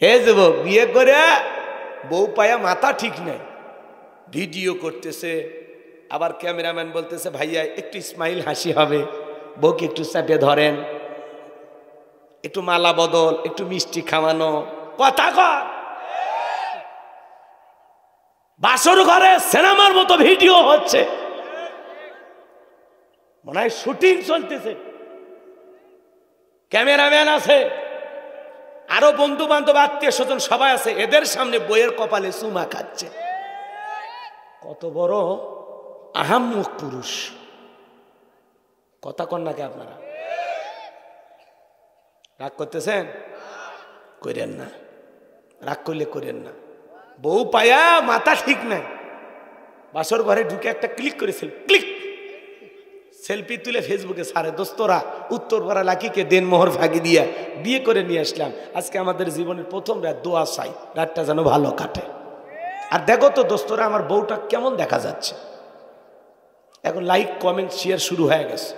হে যুবক, বিয়ে করে বউ পায়া মাথা ঠিক নাই, ভিডিও করতেছে, আবার ক্যামেরাম্যান বলতেছে ভাইয়া একটু স্মাইল হাসি হবে, বউকে একটু চাপে ধরেন, একটু মালা বদল, একটু মিষ্টি খাওয়ানো, কথা কর। বাসর ঘরে সিনেমার মতো ভিডিও হচ্ছে, মনে হয় শুটিং চলতেছে, ক্যামেরাম্যান আছে, আরো বন্ধু বান্ধব আত্মীয় স্বজন সবাই আছে, এদের সামনে বইয়ের কপালে চুমা খাচ্ছে। কত বড় আহাম্মক পুরুষ, কথা কন নাকি আপনারা? রাগ করতেছেন? করেন না, রাগ করলে করেন না। বউ পায়া মাথা ঠিক নাই, বাসর ঘরে ঢুকে একটা ক্লিক করেছিল, ক্লিক সেলফি তুলে ফেসবুকে ছাড়ে। দোস্তরা উত্তরপাড়া লাকিকে দেনমোহর ফাঁকি দিয়া বিয়ে করে নিয়ে আসলাম, আজকে আমাদের জীবনের প্রথম রাত, দোয়া চাই রাতটা যেন ভালো কাটে। আর দেখো তো দোস্তরা আমার বউটা কেমন দেখা যাচ্ছে। এখন লাইক কমেন্ট শেয়ার শুরু হয়ে গেছে।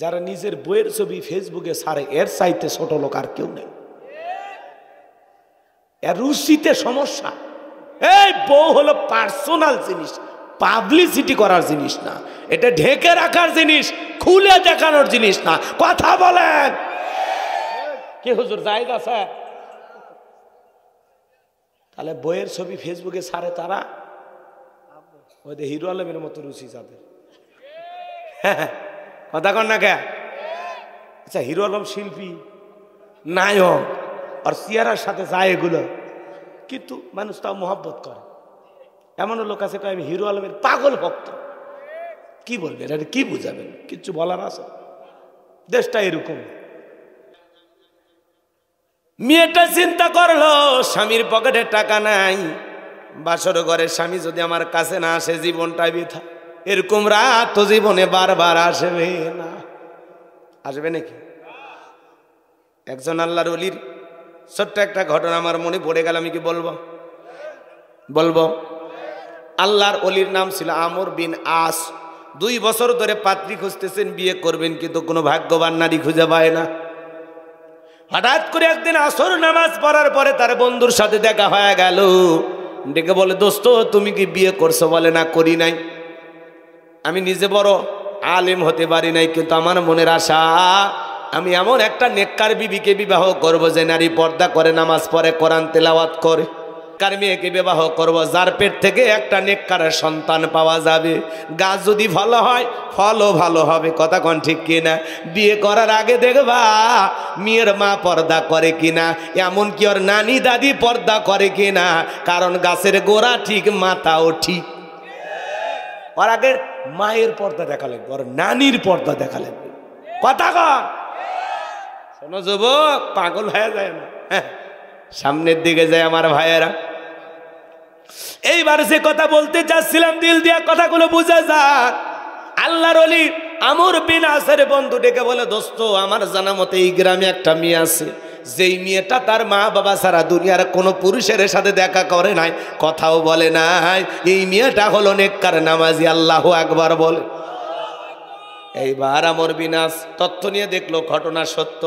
যারা নিজের বইয়ের ছবি ফেসবুকে ছাড়ে এর চাইতে ছোট লোক আর কেউ নেই। এর রুচিতে সমস্যা। এই বউ হলো পার্সোনাল জিনিস, পাবলিসিটি করার জিনিস না, এটা ঢেকে রাখার জিনিস, খুলে দেখানোর জিনিস না। কথা বলেন কে হুজুর? জায়েজ আছে? তাহলে বইয়ের ছবি ফেসবুকে ছাড়ে তারা, ওদের হিরো আলমের মতো রুচি যাদের। কথা কন না কে? আচ্ছা, হিরো আলম শিল্পী, নায়ক, আর চেয়ারার সাথে যায় এগুলো, কিন্তু মানুষ তাও মহব্বত করে। এমনও লোক আছে আমি হিরো আলমের পাগল ভক্ত। কি বলবেন, এটা কি বুঝাবেন? কিচ্ছু বলার আছে? দেশটা এরকম। মেয়েটা চিন্তা করলো স্বামীর পকেটে টাকা নাই, বাসর ঘরে স্বামী যদি আমার কাছে না আসে জীবনটা বৃথা। এরকম রাত তো জীবনে বারবার আসবে না। আসবে নাকি? একজন আল্লাহর ওলির ছোট্ট একটা ঘটনা আমার মনে পড়ে গেল, আমি কি বলবো? বলবো। আল্লাহর ওলির নাম ছিল আমর বিন আস। 2 বছর ধরে পাত্রী খুঁজতেছেন, বিয়ে করবেন, কিন্তু কোনো ভাগ্যবান নারী খুঁজে পায় না। হঠাৎ করে একদিন আসর নামাজ পড়ার পরে তার বন্ধুর সাথে দেখা হয়ে গেল। ডেকে বলে, দোস্ত তুমি কি বিয়ে করছো? বলে, না করি নাই। আমি নিজে বড় আলেম হতে পারি নাই, কিন্তু আমার মনের আশা আমি এমন একটা নেককার বিবিকে বিবাহ করব যে নারী পর্দা করে, নামাজ পড়ে, কোরআন তেলাওয়াত করে। কার মেয়েকে বিবাহ করব যার পেট থেকে একটা নেককারের সন্তান পাওয়া যাবে। গাছ যদি ভালো হয় ফলও ভালো হবে। কথা কোন ঠিক কিনা? বিয়ে করার আগে দেখবা মেয়ের মা পর্দা করে কিনা, এমনকি ওর নানি দাদি পর্দা করে কিনা, কারণ গাছের গোড়া ঠিক মাথাও ঠিক। ওর আগে মায়ের পর্দা দেখা লাগবে, ওর নানির পর্দা দেখা লাগবে। কথা কন শোনো যুবক, পাগল হয়ে যায় না, সামনের দিকে যায় আমার ভাইয়েরা। এইবার যে কথা বলতে চাচ্ছিলাম, দিল দিয়া কথাগুলো বুঝে যান। আল্লাহর ওলি আমর বিন আসের বন্ধু ডেকে বলে, দোস্ত আমার জানা মতে এই গ্রামে একটা মেয়ে আছে, যেই মেয়েটা তার মা বাবা ছাড়া দুনিয়ার কোনো পুরুষের সাথে দেখা করে নাই, কথাও বলে নাই। এই মেয়েটা হলো নেককার, নামাজি, আল্লাহু আকবার বলে। এইবার আমর বিন আস তথ্য নিয়ে দেখলো ঘটনা সত্য।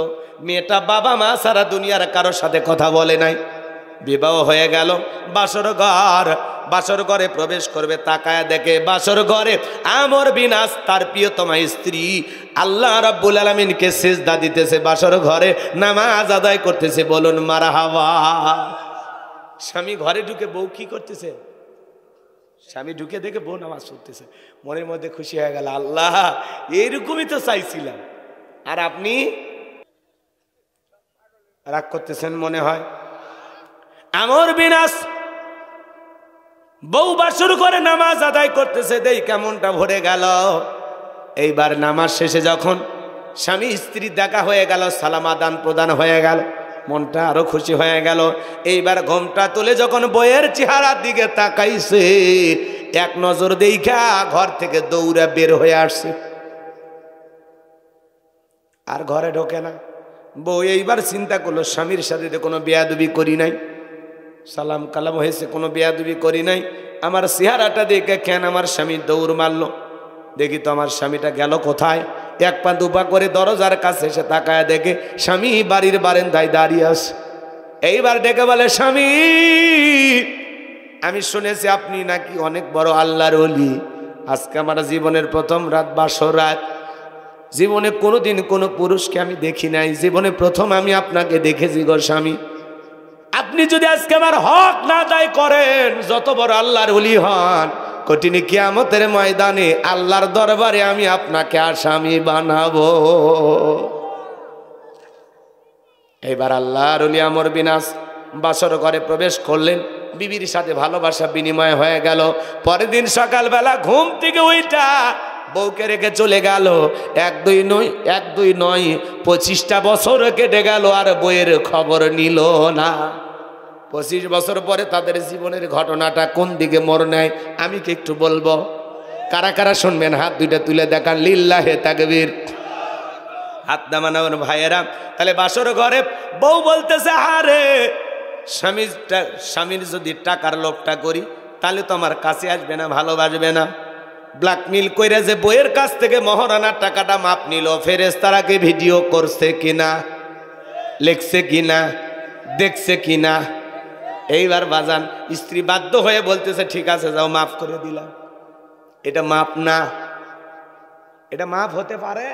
মেয়েটা বাবা মা ছাড়া দুনিয়ার কারোর সাথে কথা বলে নাই। বিবাহ হয়ে গেল। বাসর ঘরে প্রবেশ করবে, তাকায় দেখে বাসর ঘরে আমর বিন আস তার প্রিয়তমা স্ত্রী আল্লাহ রাব্বুল আলামিনকে সিজদা দিতেছে, বাসর ঘরে নামাজ আদায় করতেছে। বলুন মারহাবা। স্বামী ঘরে ঢুকে বউ কি করতেছে? স্বামী ঢুকে দেখে বউ নামাজ পড়তেছে। মনের মধ্যে খুশি হয়ে গেল, আল্লাহ এইরকমই তো চাইছিলাম। আর আপনি রাগ করতেছেন মনে হয়। আমর বিন আস বউ বাসর করে নামাজ আদায় করতেছে, দেই কেমনটা ভরে গেল। এইবার নামাজ শেষে যখন স্বামী স্ত্রী দেখা হয়ে গেল, সালাম আদান প্রদান হয়ে গেল, মনটা আরো খুশি হয়ে গেল। এইবার ঘোমটা তুলে যখন বইয়ের চেহারার দিকে তাকাইছে, এক নজর দেখা ঘর থেকে দৌড়ে বের হয়ে আসছে, আর ঘরে ঢোকে না। বউ এইবার চিন্তা করলো, স্বামীর সাথে তো কোনো বেয়াদবি করি নাই, সালাম কালাম হয়েছে, কোনো বেয়াদবি করি নাই, আমার চেহারাটা দেখে কেন আমার স্বামী দৌড় মারলো? দেখি তো আমার স্বামীটা গেল কোথায়। 1 পা 2 পা করে দরজার কাছে এসে তাকায় দেখে স্বামী বাড়ির বারান্দায় দাঁড়িয়ে আছে। এইবার ডেকে বলে, স্বামী আমি শুনেছি আপনি নাকি অনেক বড় আল্লাহর ওলি। আজকে আমার জীবনের প্রথম রাত, বাসর রাত। জীবনে কোনোদিন কোনো পুরুষকে আমি দেখি নাই, জীবনে প্রথম আমি আপনাকে দেখেছি গো স্বামী। আপনি যদি আজকে আমার হক না আদায় করেন, যত বড় আল্লাহর ওলি হন, কঠিন কিয়ামতের ময়দানে আল্লাহর দরবারে আমি আপনাকে আসামি বানাবো। এবার আল্লাহর ওলি আমর বিনাশ বাসর ঘরে প্রবেশ করলেন। বিবির সাথে ভালোবাসা বিনিময় হয়ে গেল। পরের দিন সকালবেলা ঘুম থেকে উইটা বউকে রেখে চলে গেল। এক দুই নয় 25টা বছর কেটে গেল, আর বইয়ের খবর নিল না। 25 বছর পরে তাদের জীবনের ঘটনাটা কোন দিকে মোড় নেয় আমি কি একটু বলবো? কারা কারা শুনবেন হাত দুইটা তুলে দেখান। লিল্লাহে তাকবীর। হাত নামানোর ভাইয়েরা। তাহলে বাসর ঘরে বউ বলতেছে, আরে স্বামীর যদি টাকার লোভটা করি তাহলে তো আমার কাছে আসবে না, ভালোবাসবে না। ব্ল্যাকমেল কইরা যে বইয়ের কাছ থেকে মহারানার টাকাটা মাপ নিল, ফেরেশতারাকে ভিডিও করছে কিনা, লেখছে কিনা, দেখছে কিনা। এইবার বাজান স্ত্রী বাধ্য হয়ে বলতেছে, ঠিক আছে যাও, মাফ করে দিলাম। এটা মাপ না, এটা মাপ হতে পারে।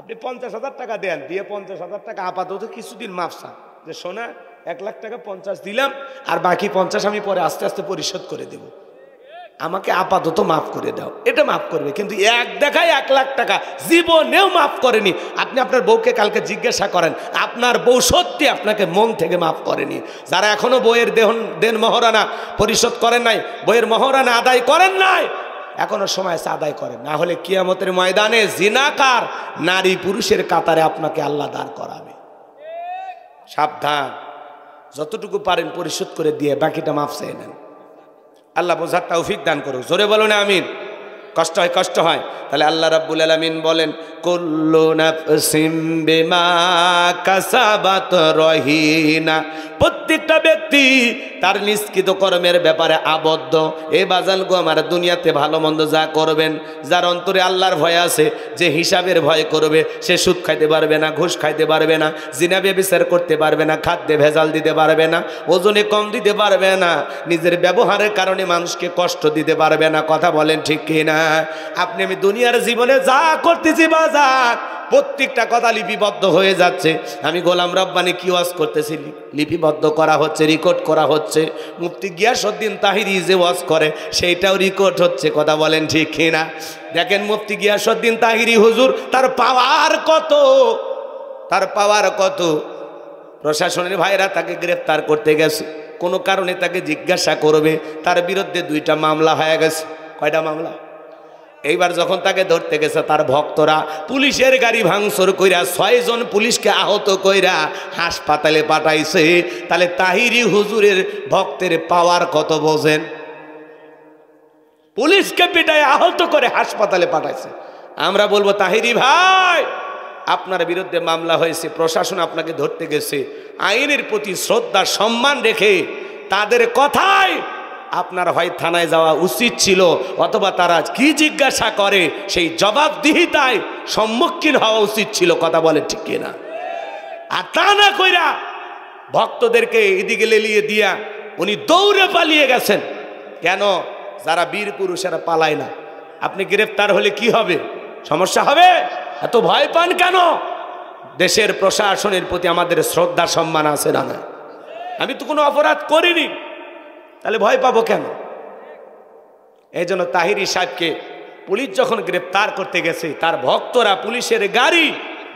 আপনি 50,000 টাকা দেন, দিয়ে 50,000 টাকা আপাতত কিছুদিন মাফ চান, যে শোনা 1 লাখ টাকা 50 দিলাম, আর বাকি 50 আমি পরে আস্তে আস্তে পরিশোধ করে দেব, আমাকে আপাতত মাফ করে দাও। এটা মাফ করবে, কিন্তু এক দেখায় 1 লাখ টাকা জীবনেও মাফ করেনি। আপনি আপনার বউকে কালকে জিজ্ঞাসা করেন, আপনার বউ সত্যি আপনাকে মন থেকে মাফ করেনি? যারা এখনো বইয়ের দেন মহারানা পরিশোধ করেন নাই, বইয়ের মহারানা আদায় করেন নাই, এখনো সময় আছে আদায় করেন, না হলে কিয়ামতের ময়দানে জিনাকার নারী পুরুষের কাতারে আপনাকে আল্লাহ দাঁড় করাবে। সাবধান, যতটুকু পারেন পরিশোধ করে দিয়ে বাকিটা মাফ চেয়ে নেন। আল্লাহ বোঝার তৌফিক দান করুক। জোরে বলুন আমিন। কষ্ট হয়, কষ্ট হয়। তাহলে আল্লাহ রাব্বুল আলামিন বলেন, কুল্লু নাফসিম বিমা কাসাবাত রহিনা। প্রত্যেকটা ব্যক্তি তার নিষ্কৃত কর্মের ব্যাপারে আবদ্ধ। এ বাজান গো আমার, দুনিয়াতে ভালো মন্দ যা করবেন, যার অন্তরে আল্লাহর ভয় আছে, যে হিসাবের ভয় করবে, সে সুদ খাইতে পারবে না, ঘুষ খাইতে পারবে না, জিনা ব্যভিচার করতে পারবে না, খাদ্যে ভেজাল দিতে পারবে না, ওজনে কম দিতে পারবে না, নিজের ব্যবহারের কারণে মানুষকে কষ্ট দিতে পারবে না। কথা বলেন ঠিক কিনা? আপনি আমি দুনিয়ার জীবনে যা করতেছি বাজার, প্রত্যেকটা কথা লিপিবদ্ধ হয়ে যাচ্ছে। আমি গোলাম রব্বানী কি ওয়াজ করতেছি, লিপিবদ্ধ করা হচ্ছে, রেকর্ড করা হচ্ছে। মুফতি গিয়াসউদ্দিন তাহিরি যে ওয়াজ করে সেইটাও রেকর্ড হচ্ছে। কথা বলেন ঠিক কিনা? দেখেন মুফতি গিয়াসউদ্দিন তাহিরি হুজুর, তার পাওয়ার কত, তার পাওয়ার কত। প্রশাসনের ভাইরা তাকে গ্রেফতার করতে গেছে, কোনো কারণে তাকে জিজ্ঞাসা করবে, তার বিরুদ্ধে 2টা মামলা হয়ে গেছে। কয়টা মামলা? এইবার যখন তাকে ধরতে গেছে, তার ভক্তরা পুলিশের গাড়ি ভাঙচুর কইরা 6 জন পুলিশকে আহত কইরা হাসপাতালে পাঠাইছে। তাহলে তাহিরি হুজুরের ভক্তের পাওয়ার কত বোঝেন? পুলিশকে পিটায় আহত করে হাসপাতালে পাঠাইছে। আমরা বলবো, তাহিরি ভাই, আপনার বিরুদ্ধে মামলা হয়েছে, প্রশাসন আপনাকে ধরতে গেছে, আইনের প্রতি শ্রদ্ধা সম্মান রেখে তাদের কথায় আপনার হয় থানায় যাওয়া উচিত ছিল, অথবা তারা কি জিজ্ঞাসা করে সেই জবাবদিহিতায় সম্মুখীন হওয়া উচিত ছিল। কথা বলে ঠিক কিনা? আর তা না কইরা ভক্তদেরকে এদিকে লেলিয়ে দিয়া উনি দৌড়ে পালিয়ে গেছেন। কেন? যারা বীর পুরুষেরা পালায় না। আপনি গ্রেফতার হলে কি হবে? সমস্যা হবে? এত ভয় পান কেন? দেশের প্রশাসনের প্রতি আমাদের শ্রদ্ধা সম্মান আছে না? আমি তো কোনো অপরাধ করিনি, তাহলে ভয় পাবো কেন? এই জন্য তাহিরি সাহেবকে পুলিশ যখন গ্রেপ্তার করতে গেছে, তার ভক্তরা পুলিশের গাড়ি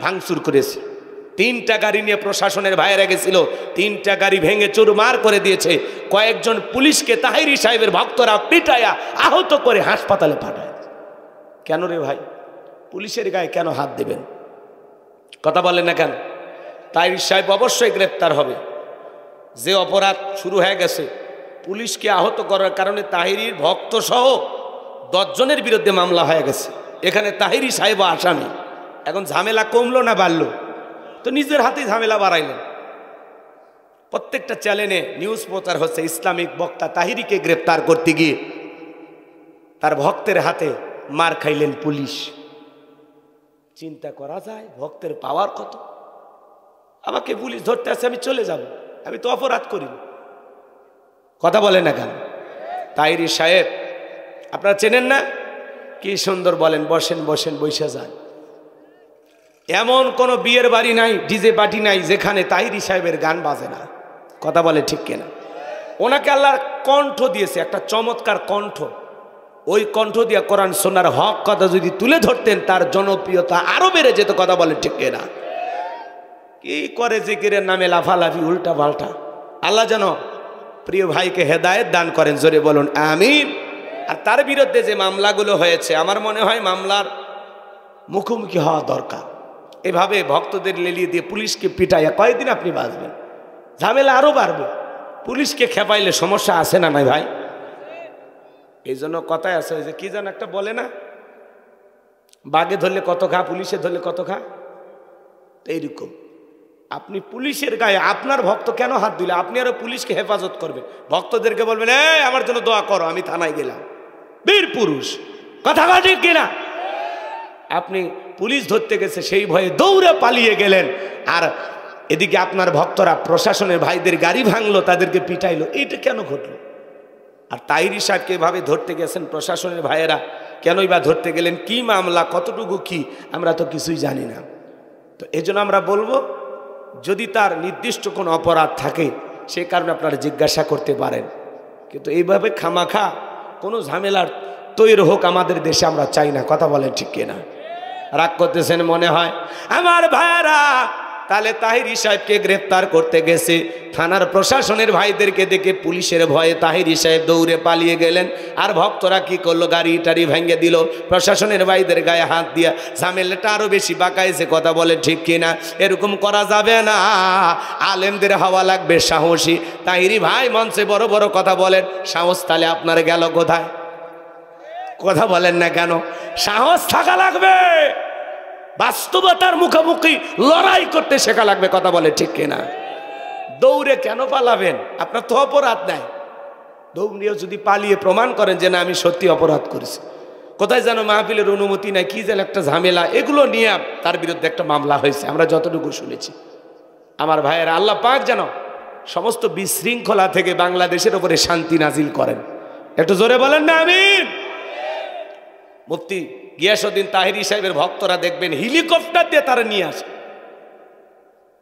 ভাঙচুর করেছে। 3টা গাড়ি নিয়ে প্রশাসনের ভাইয়েরা গেছিল, 3টা গাড়ি ভেঙে চুরমার করে দিয়েছে। কয়েকজন পুলিশকে তাহিরি সাহেবের ভক্তরা পিটায়া আহত করে হাসপাতালে পাঠায়। কেন রে ভাই? পুলিশের গায়ে কেন হাত দেবেন? কথা বলেন না কেন? তাহিরি সাহেব অবশ্যই গ্রেপ্তার হবে। যে অপরাধ শুরু হয়ে গেছে, পুলিশকে আহত করার কারণে তাহিরির ভক্ত সহ 10 জনের বিরুদ্ধে মামলা হয়ে গেছে। এখানে তাহিরি সাহেব আসামি। এখন ঝামেলা কমলো না বাড়লো? তো নিজের হাতেই ঝামেলা বাড়াইলেন। প্রত্যেকটা চ্যানেলে নিউজ প্রচার হচ্ছে, ইসলামিক বক্তা তাহিরিকে গ্রেপ্তার করতে গিয়ে তার ভক্তের হাতে মার খাইলেন পুলিশ। চিন্তা করা যায় ভক্তের পাওয়ার কত? আমাকে পুলিশ ধরতে আসে, আমি চলে যাব, আমি তো অপরাধ করি। কথা বলেন না কেন? তাহিরি সাহেব আপনারা চেনেন না? কি সুন্দর বলেন, বসেন বসেন, বৈশা যান। এমন কোনো বিয়ের বাড়ি নাই, ডিজে পার্টি নাই যেখানে তাহিরি সাহেবের গান বাজে না। কথা বলে ঠিক কিনা? ওনাকে আল্লাহ কণ্ঠ দিয়েছে, একটা চমৎকার কণ্ঠ। ওই কণ্ঠ দিয়া কোরআন সুন্নাহর হক কথা যদি তুলে ধরতেন, তার জনপ্রিয়তা আরো বেড়ে যেত। কথা বলে ঠিক কিনা? কি করে জিকিরের নামে লাফালাফি, উল্টা পাল্টা। আল্লাহ যেন প্রিয় ভাইকে হেদায়েত দান করেন, জোরে বলুন আমিন। আর তার বিরুদ্ধে যে মামলাগুলো হয়েছে, আমার মনে হয় মামলার মুখোমুখি হওয়া দরকার। এভাবে ভক্তদের লেলিয়ে দিয়ে পুলিশকে পিটাইয়া কয়েকদিন আপনি বাঁচবেন? ঝামেলা আরো বাড়বে। পুলিশকে খেপাইলে সমস্যা আছে না নাই ভাই? এই জন্য কথায় আছে, ওই যে কি যেন একটা বলে না, বাঘে ধরলে কত খা, পুলিশে ধরলে কত খা। এইরকম আপনি পুলিশের গায়ে আপনার ভক্ত কেন হাত দিলে, আপনি আরো পুলিশকে হেফাজত করবে। ভক্তদেরকে বলবেন এই আমার জন্য দোয়া করো, আমি থানায় গেলাম। বীর পুরুষ, কথা ঠিক কিনা? আপনি পুলিশ ধরতে গেছে সেই ভয়ে দৌড়ে পালিয়ে গেলেন, আর এদিকে আপনার ভক্তরা প্রশাসনের ভাইদের গাড়ি ভাঙলো, তাদেরকে পিটাইলো। এইটা কেন ঘটলো? আর তাহিরি সাহেবকে এভাবে ধরতে গেছেন প্রশাসনের ভাইয়েরা, কেনই বা ধরতে গেলেন? কি মামলা, কতটুকু কি, আমরা তো কিছুই জানি না। তো এই জন্য আমরা বলবো, যদি তার নির্দিষ্ট কোনো অপরাধ থাকে সে কারণে আপনারা জিজ্ঞাসা করতে পারেন, কিন্তু এইভাবে খামাখা কোনো ঝামেলার তৈরি হোক আমাদের দেশে আমরা চাই না। কথা বলেন ঠিক কিনা? রাগ করতেছেন মনে হয় আমার ভাইরা। তাহলে তাহিরি সাহেবকে গ্রেফতার করতে গেছে, থানার প্রশাসনের ভাইদেরকে দেখে পুলিশের ভয়ে তাহিরি সাহেব দৌড়ে পালিয়ে গেলেন। আর ভক্তরা কি করলো, গাড়ি টাড়ি ভেঙে দিল, প্রশাসনের ভাইদের গায়ে হাত দিয়া ঝামেলাটা আরো বেশি বাঁকাইছে। কথা বলে ঠিক কিনা? এরকম করা যাবে না। আলেমদের হওয়া লাগবে সাহসী। তাহিরি ভাই মঞ্চে বড় বড় কথা বলেন, সাহস তাহলে আপনার গেল কোথায়? কথা বলেন না কেন? সাহস থাকা লাগবে, বাস্তবতার মুখোমুখি লড়াই করতে শেখা লাগবে। কথা বলে ঠিক কিনা? দৌড়ে কেন পালাবেন? আপনার তো অপরাধ নাই। দৌড়িয়েও যদি পালিয়ে প্রমাণ করেন যে না আমি সত্যি অপরাধ করেছি, কোথায় যেন মাহফিলের অনুমতি নাই, কি যেন একটা ঝামেলা, এগুলো নিয়ে তার বিরুদ্ধে একটা মামলা হয়েছে আমরা যতটুকু শুনেছি। আমার ভাইয়েরা, আল্লাহ পাক যেন সমস্ত বিশৃঙ্খলা থেকে বাংলাদেশের উপরে শান্তি নাজিল করেন। একটু জোরে বলেন না আমিন। মুফতি গিয়াসউদ্দিন তাহিরি সাহেবের ভক্তরা দেখবেন হেলিকপ্টার দিয়ে তারা নিয়ে আসে।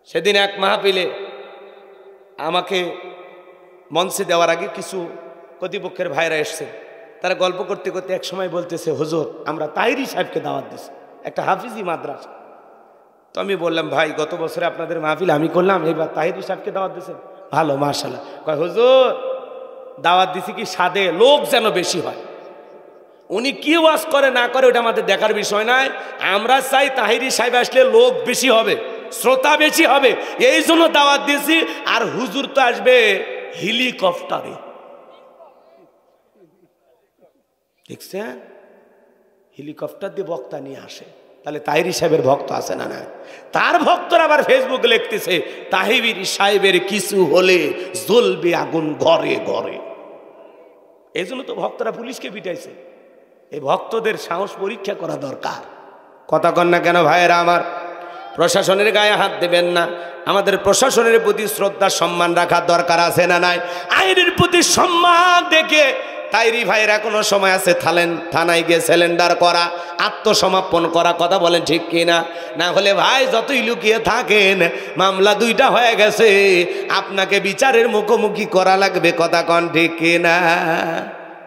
সেদিন এক মাহফিলে আমাকে মঞ্চে দেওয়ার আগে কিছু কর্তৃপক্ষের ভাইরা এসছে, তারা গল্প করতে করতে এক সময় বলতেছে, হুজুর আমরা তাহিরি সাহেবকে দাওয়াত দিছি, একটা হাফিজি মাদ্রাসা। তো আমি বললাম, ভাই গত বছরে আপনাদের মাহফিল আমি করলাম, এবার তাহিরি সাহেবকে দাওয়াত দিয়েছেন, ভালো মাশাআল্লাহ। কয় হুজুর দাওয়াত দিছি কি সাদে, লোক যেন বেশি হয়। উনি কি ওয়াজ করে না করে ওটা আমাদের দেখার বিষয় নয়, আমরা চাই তাহিরি সাহেব আসলে লোক বেশি হবে, শ্রোতা বেশি হবে, এই জন্য দাওয়াত দিয়েছি। আর হুজুর তো আসবে হেলিকপ্টারে, দেখছেন হেলিকপ্টার দিয়ে বক্তা নিয়ে আসে। তাহলে তাহিরি সাহেবের ভক্ত আছে না? না, তার ভক্তরা আবার ফেসবুকে লিখতেছে তাহিরি সাহেবের কিছু হলে জ্বলবে আগুন ঘরে ঘরে। এই জন্য তো ভক্তরা পুলিশকে পিটাইছে। এই ভক্তদের সাহস পরীক্ষা করা দরকার। কথা কন না কেন ভাইয়েরা আমার? প্রশাসনের গায়ে হাত দেবেন না। আমাদের প্রশাসনের প্রতি শ্রদ্ধা সম্মান রাখার দরকার আছে না নাই? আইনের প্রতি সম্মান দেখে তাহিরি ভাইয়ের এখনো সময় আছে, থানায় গিয়ে সিলিন্ডার করা, আত্মসমর্পণ করা। কথা বলেন ঠিক কিনা? না হলে ভাই যতই লুকিয়ে থাকেন, মামলা দুইটা হয়ে গেছে, আপনাকে বিচারের মুখোমুখি করা লাগবে। কথা কন ঠিক কিনা?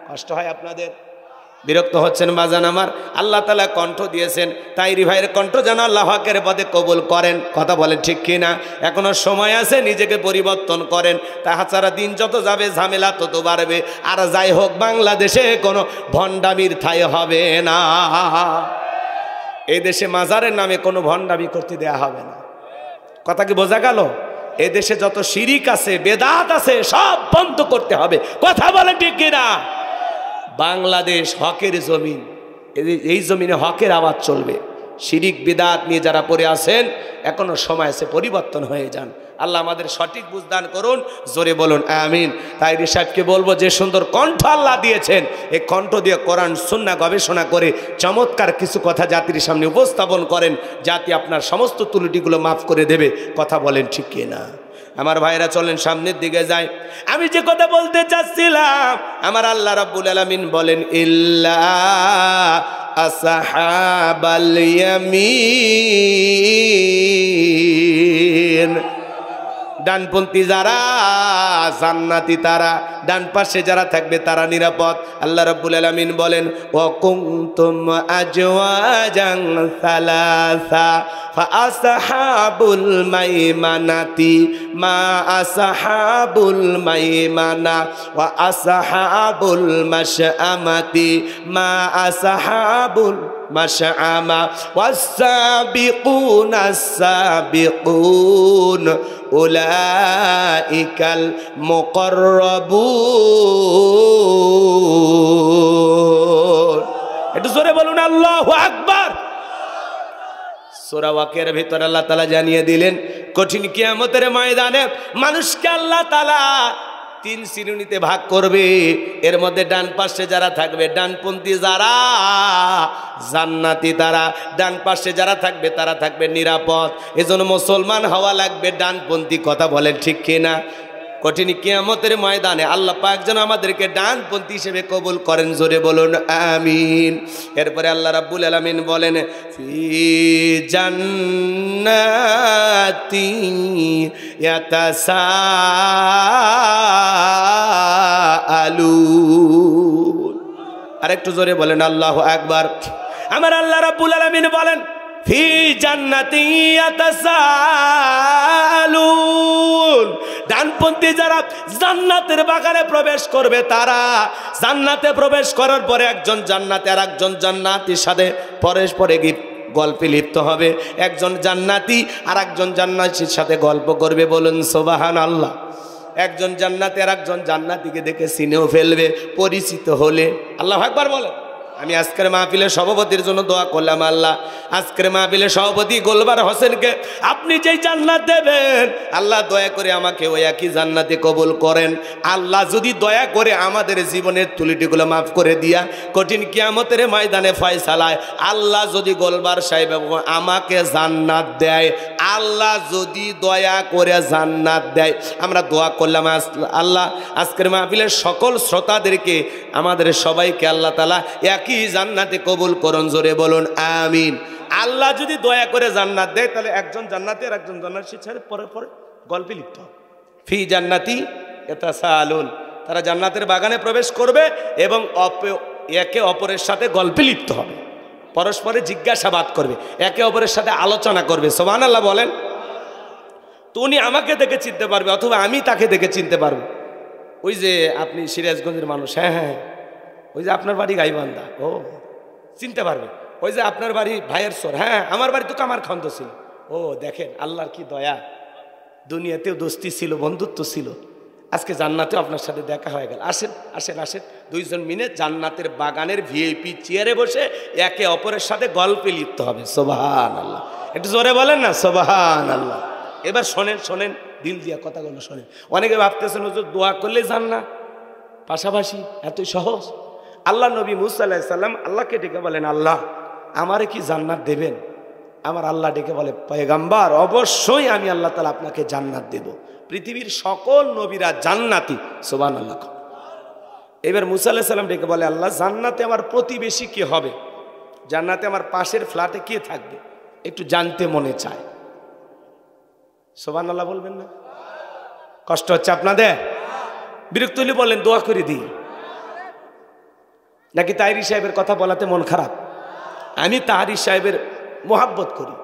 কষ্ট হয় আপনাদের? বিরক্ত হচ্ছেন বাজান আমার? আল্লাহ তাআলা কণ্ঠ দিয়েছেন, তাহিরি ভাইয়ের কণ্ঠ যেন আল্লাহ হকের পদে কবুল করেন। কথা বলেন ঠিক কিনা? এখনো সময় আছে, নিজেকে পরিবর্তন করেন। তাছাড়া দিন যত যাবে ঝামেলা তত বাড়বে। আর যাই হোক, বাংলাদেশে কোনো ভণ্ডামির ঠাঁই হবে না। এই দেশে মাজারের নামে কোনো ভণ্ডামি করতে দেয়া হবে না। কথা কি বোঝা গেল? এই দেশে যত শিরিক আছে, বেদাত আছে, সব বন্ধ করতে হবে। কথা বলেন ঠিক কিনা? বাংলাদেশ হকের জমিন, এই জমিনে হকের আওয়াজ চলবে। শিরিক বিদাত নিয়ে যারা পড়ে আছেন, এখনো সময় আছে, পরিবর্তন হয়ে যান। আল্লাহ আমাদের সঠিক বুঝদান করুন, জোরে বলুন আমিন। তাহিরি সাহেবকে বলবো, যে সুন্দর কণ্ঠ আল্লাহ দিয়েছেন, এই কণ্ঠ দিয়ে কোরআন সুন্নাহ গবেষণা করে চমৎকার কিছু কথা জাতির সামনে উপস্থাপন করেন, জাতি আপনার সমস্ত ত্রুটিগুলো মাফ করে দেবে। কথা বলেন ঠিক কিনা? আমার ভাইরা চলেন সামনের দিকে যাই। আমি যে কথা বলতে চাচ্ছিলাম, আমার আল্লাহ রাব্বুল আলামিন বলেন ইল্লা আসহাবাল ইয়ামিন, ডানপন্থী যারা জান্নাতি তারা, ডান পাশে যারা থাকবে তারা নিরাপদ। আল্লাহ রাব্বুল আলামিন বলেন ওয়া কুনতুম আজওয়াজান সালাসা ফাআসহাবুল মাইমানাতি মা আসহাবুল মাইমানা ওয়া আসহাবুল মাশআমাতি মা আসহাবুল মাশআমা ওয়াস-সাবিকুনা আস-সাবিকুন উলাইকাল মুকাররাবুন। একটু জোরে বলুন আল্লাহু আকবার। সূরা ওয়াকিয়ার ভিতরে আল্লাহ তাআলা জানিয়ে দিলেন কঠিন কিয়ামতের ময়দানে মানুষকে আল্লাহ তাআলা তিন শ্রেণীতে ভাগ করবে। এর মধ্যে ডান পাশে যারা থাকবে ডানপন্থী যারা জান্নাতি তারা, ডান পাশে যারা থাকবে তারা থাকবে নিরাপদ। এজন্য মুসলমান হওয়া লাগবে ডানপন্থী, কথা বলেন ঠিক কিনা? কঠিন কিয়ামতের ময়দানে আল্লাহ পাক যেন আমাদেরকে ডানপন্থী হিসেবে কবুল করেন, জোরে বলুন আমিন। এরপরে আল্লাহ রাব্বুল আলামিন বলেন ফি জান্নাতি ইয়াতাসাআলুন। আরেকটু জোরে বলেন আল্লাহু আকবার। আমার আল্লাহ রাব্বুল আলামিন বলেন ফি জান্নাতি ইয়াতাসাআলুন, ডানপন্থী যারা জান্নাতের বাগানে প্রবেশ করবে তারা জান্নাতে প্রবেশ করার পরে একজন জান্নাতি আর একজন জান্নাতির সাথে পরস্পরে গল্পে লিপ্ত হবে। একজন জান্নাতি আর একজন জান্নাতির সাথে গল্প করবে, বলুন সুবহানাল্লাহ। একজন জান্নাতি আর একজন জান্নাতিকে দেখে চিনেও ফেলবে পরিচিত হলে। আল্লাহু আকবার বলেন। আমি আজকের মাহফিলের সভাপতির জন্য দোয়া করলাম, আল্লাহ আজকের মাহফিলের সভাপতি গোলবার হোসেনকে আপনি যেই জান্নাত দেবেন আল্লাহ দয়া করে আমাকে ওই একই জান্নাতে কবুল করেন। আল্লাহ যদি দয়া করে আমাদের জীবনের ত্রুটিগুলো মাফ করে দিয়া কঠিন কিয়ামতের ময়দানে ফয়সালায় আল্লাহ যদি গোলবার সাহেব আমাকে জান্নাত দেয়, আল্লাহ যদি দয়া করে জান্নাত দেয়, আমরা দোয়া করলাম আল্লাহ আজকের মাহফিলের সকল শ্রোতাদেরকে আমাদের সবাইকে আল্লাহ তাআলা একই জান্নাতে কবুল করুন, জোরে বলুন আমিন। আল্লাহ যদি দয়া করে জান্নাত দেয় তাহলে একজন জান্নাতি আর একজন জান্নাতির সাথে পরে পরে গল্পে লিপ্ত হবে। ফি জান্নাতি ইয়াতাসাআলুন, তারা জান্নাতের বাগানে প্রবেশ করবে এবং একে অপরের সাথে গল্পে লিপ্ত হবে, পরস্পরে জিজ্ঞাসাবাদ করবে, একে অপরের সাথে আলোচনা করবে। সুবহানাল্লাহ বলেন। তো উনি আমাকে দেখে চিনতে পারবে অথবা আমি তাকে দেখে চিনতে পারবো। ওই যে আপনি সিরাজগঞ্জের মানুষ, হ্যাঁ হ্যাঁ, ওই যে আপনার বাড়ি গাইবান্ধা, ও চিনতে পারবে। ওই যে আপনার বাড়ি ভাইয়ের সর, হ্যাঁ আমার বাড়ি তো কামারখন্দ ছিল। ও দেখেন আল্লাহর কি দয়া, দুনিয়াতেও দোস্তি ছিল, বন্ধুত্ব ছিল, আজকে জান্নাতেও আপনার সাথে দেখা হয়ে গেল। আসেন আসেন আসেন, দুইজন মিলে জান্নাতের বাগানের ভিআইপি চেয়ারে বসে একে অপরের সাথে গল্পে লিপ্ত হবে। সুবহানাল্লাহ, একটু জোরে বলেন না সুবহানাল্লাহ। এবার শোনেন শোনেন, দিল দিয়া কথাগুলো শোনেন। অনেকে ভাবতেছেন হুজুর দোয়া করলে জান্নাত পাশাপাশি এতই সহজ। আল্লাহ নবী মুসা আলাইহিস সালাম আল্লাহকে ডেকে বলেন আল্লাহ আমারে কি জান্নাত দেবেন? আমার আল্লাহ ডেকে বলে পয়গম্বর অবশ্যই আমি আল্লাহ তাআলা আপনাকে জান্নাত দেব। পৃথিবীর সকল নবীরা জান্নাতি, সুবহানাল্লাহ। এবার মুসা আলাইহিস সালাম ডেকে বলে আল্লাহ জান্নাতে আমার প্রতিবেশী কে হবে? জান্নাতে আমার পাশের ফ্ল্যাটে কে থাকবে? একটু জানতে মনে চায়। সুবহানাল্লাহ বলবেন না? কষ্ট হচ্ছে আপনাদের? বিরক্ত হলে বলেন দোয়া করে দিই। নাকি তাহেরি সাহেবের কথা বলাতে মন খারাপ? আমি তাহেরি সাহেবের মোহাব্বত করি,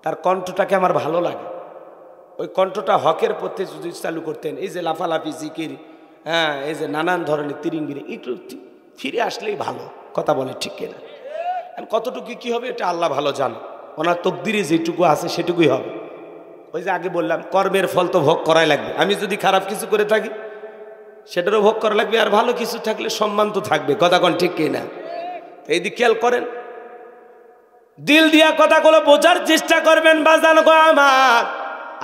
তার কণ্ঠটাকে আমার ভালো লাগে। ওই কণ্ঠটা হকের পথে যদি চালু করতেন, এই যে লাফালাফি জিকির, হ্যাঁ এই যে নানান ধরনের তিরিঙ্গিরি, একটু ফিরে আসলেই ভালো, কথা বলে ঠিক কিনা? কতটুকু কি হবে এটা আল্লাহ ভালো জানে, ওনার তকদিরে যেটুকু আছে সেটুকুই হবে। ওই যে আগে বললাম কর্মের ফল তো ভোগ করাই লাগবে। আমি যদি খারাপ কিছু করে থাকি সেটারও ভোগ করা লাগবে, আর ভালো কিছু থাকলে সম্মান তো থাকবে, কথা কোন ঠিক কিনা? এই দিক খেয়াল করেন, দিল দিয়া কথাগুলো বোঝার চেষ্টা করবেন বাজান গো আমার।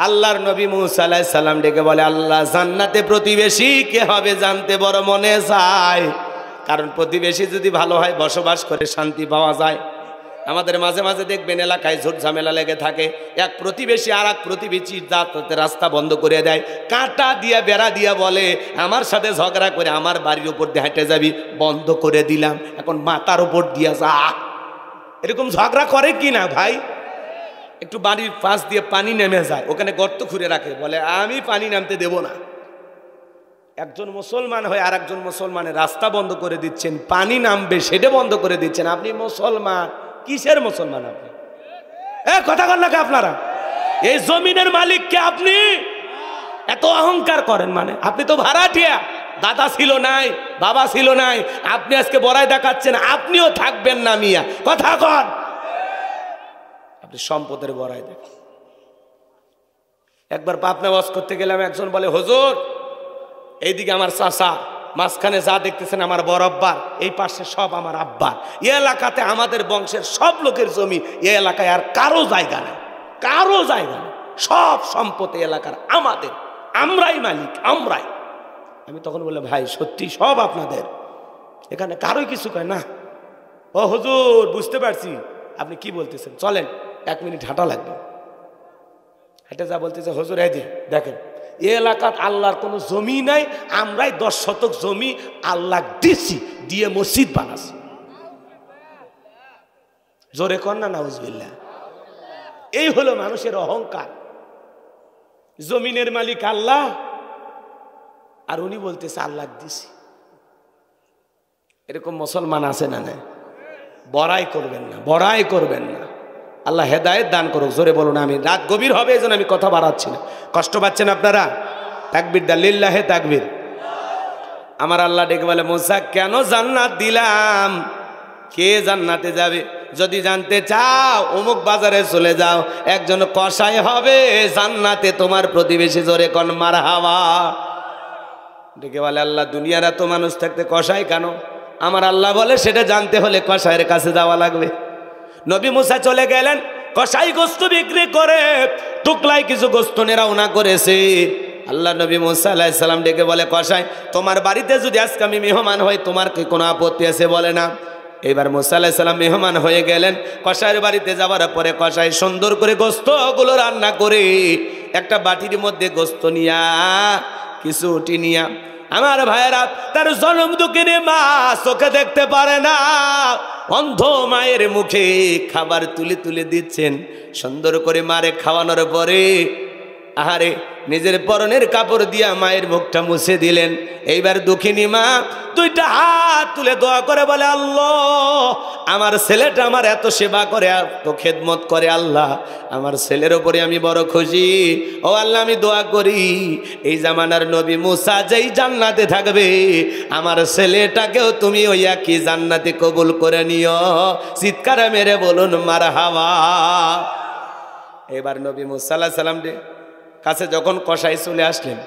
আল্লাহর নবী মুসা আলাইহিস সালাম ডেকে বলে আল্লাহ জান্নাতে প্রতিবেশী কে হবে জানতে বড় মনে চায়, কারণ প্রতিবেশী যদি ভালো হয় বসবাস করে শান্তি পাওয়া যায়। আমাদের মাঝে মাঝে দেখবেন এলাকায় ঝুট ঝামেলা লেগে থাকে, এক প্রতিবেশী আর এক প্রতিবেশীর রাস্তা বন্ধ করে দেয়, কাঁটা দিয়ে বেড়া দিয়ে বলে আমার সাথে ঝগড়া করে আমার বাড়ির উপর দিয়ে হেঁটে যাবি, বন্ধ করে দিলাম, এখন মাথার উপর দিয়ে যা। এরকম ঝগড়া করে কি না ভাই? একটু বাড়ির পাশ দিয়ে পানি নেমে যায়, ওখানে গর্ত খুঁড়ে রাখে, বলে আমি পানি নামতে দেব না। একজন মুসলমান হয়ে আর একজন মুসলমানের রাস্তা বন্ধ করে দিচ্ছেন, পানি নামবে সেটা বন্ধ করে দিচ্ছেন। আপনি মুসলমান, কিসের মুসলমান আপনি? কথা বল না আপনারা? এই জমিনের মালিক কে আপনি? এত অহংকার করেন মানে? আপনি তো ভাড়াটিয়া, দাদা ছিল নাই, বাবা ছিল নাই, আপনি আজকে বড়াই দেখাচ্ছেন, আপনিও থাকবেন না মিয়া, কথা কন। আপনি সম্পদের বড়াই দেখেন। একবার পাবনা ওয়াজ করতে গেলাম, একজন বলে হুজুর এইদিকে আমার চাচা, মাঝখানে যা দেখতেছেন আমার বড় আব্বার, এই পাশে সব আমার আব্বার, এই এলাকাতে আমাদের বংশের সব লোকের জমি, এই এলাকায় আর কারো জায়গা নেই, কারো জায়গা নেই, সব সম্পত্তি এলাকার আমাদের, আমরাই মালিক, আমরাই। আমি তখন বললাম ভাই সত্যি সব আপনাদের, এখানে কারোই কিছু কয় না? ও হুজুর বুঝতে পারছি আপনি কি বলতেছেন, চলেন 1 মিনিট হাঁটা লাগবে। হেঁটে যা বলতেছে হুজুর এই যে দেখেন এই এলাকার আল্লাহর কোনো জমি নাই, আমরাই 10 শতক জমি আল্লাহ দিছি, দিয়ে মসজিদ বানাছি। জোরে কর না নাউজুবিল্লাহ। এই হলো মানুষের অহংকার। জমিনের মালিক আল্লাহ, আর উনি বলতেছে আল্লাহ দিছি। এরকম মুসলমান আছে না? না, বড়াই করবেন না, বড়াই করবেন না। আল্লাহ হেদায়েত দান করুক। জোরে বলুন আমি। রাত গভীর হবে এই জন্য আমি কথা বাড়াচ্ছি না, কষ্ট পাচ্ছেন আপনারা? তাকবীর দা, লিল্লাহে তাকবীর। আমার আল্লাহ ডেকে বলে মুসা কেন জান্নাত দিলাম? কে জান্নাতে যাবে? যদি জানতে চাও অমুক বাজারে চলে যাও, একজন কসাই হবে জান্নাতে, তোমার প্রতিবেশী। জোরে কোন মারহাবা। ডেকে বলে আল্লাহ দুনিয়ার এত মানুষ থাকতে কসাই কেন? আমার আল্লাহ বলে সেটা জানতে হলে কসাইয়ের কাছে যাওয়া লাগবে। নবী মুসা চলে গেলেন, কসাই গোস্ত বিক্রি করে টুকলাই কিছু গোস্ত রওনা করেছে। আল্লাহ নবী মুসা আলাইহিস সালাম ডেকে বলে কসাই তোমার বাড়িতে যদি আজকে আমি মেহমান হই তোমার কি কোনো আপত্তি আছে? বলে না। এবার মুসা আলাইহিস সালাম মেহমান হয়ে গেলেন। কসাইয়ের বাড়িতে যাওয়ার পরে কসাই সুন্দর করে গোস্তগুলো রান্না করে একটা বাটির মধ্যে গোস্ত নিয়া কিছু উঠি নিয়া, আমার ভাইয়েরা তার জনম দুঃখিনী মা চোখে দেখতে পারে না, অন্ধ মায়ের মুখে খাবার তুলে তুলে দিচ্ছেন। সুন্দর করে মারে খাওয়ানোর পরে আহারে নিজের পরনের কাপড় দিয়া মায়ের মুখটা মুছে দিলেন। এইবার দুঃখিনী মা 2টা হাত তুলে দোয়া করে বলে আল্লাহ আমার ছেলেটা আমার এত সেবা করে, এত খেদমত করে, আল্লাহ আমার ছেলের ওপরে আমি বড় খুশি। ও আল্লাহ আমি দোয়া করি এই জামানার নবী মুসা যেই জান্নাতে থাকবে আমার ছেলেটাকেও তুমি ওই একই জান্নাতে কবুল করে নিও। চিৎকার মেরে বলুন মারহাবা। এবার নবী মুসা আলাইহিস সালাম কাছে যখন কসাই চলে আসলেন,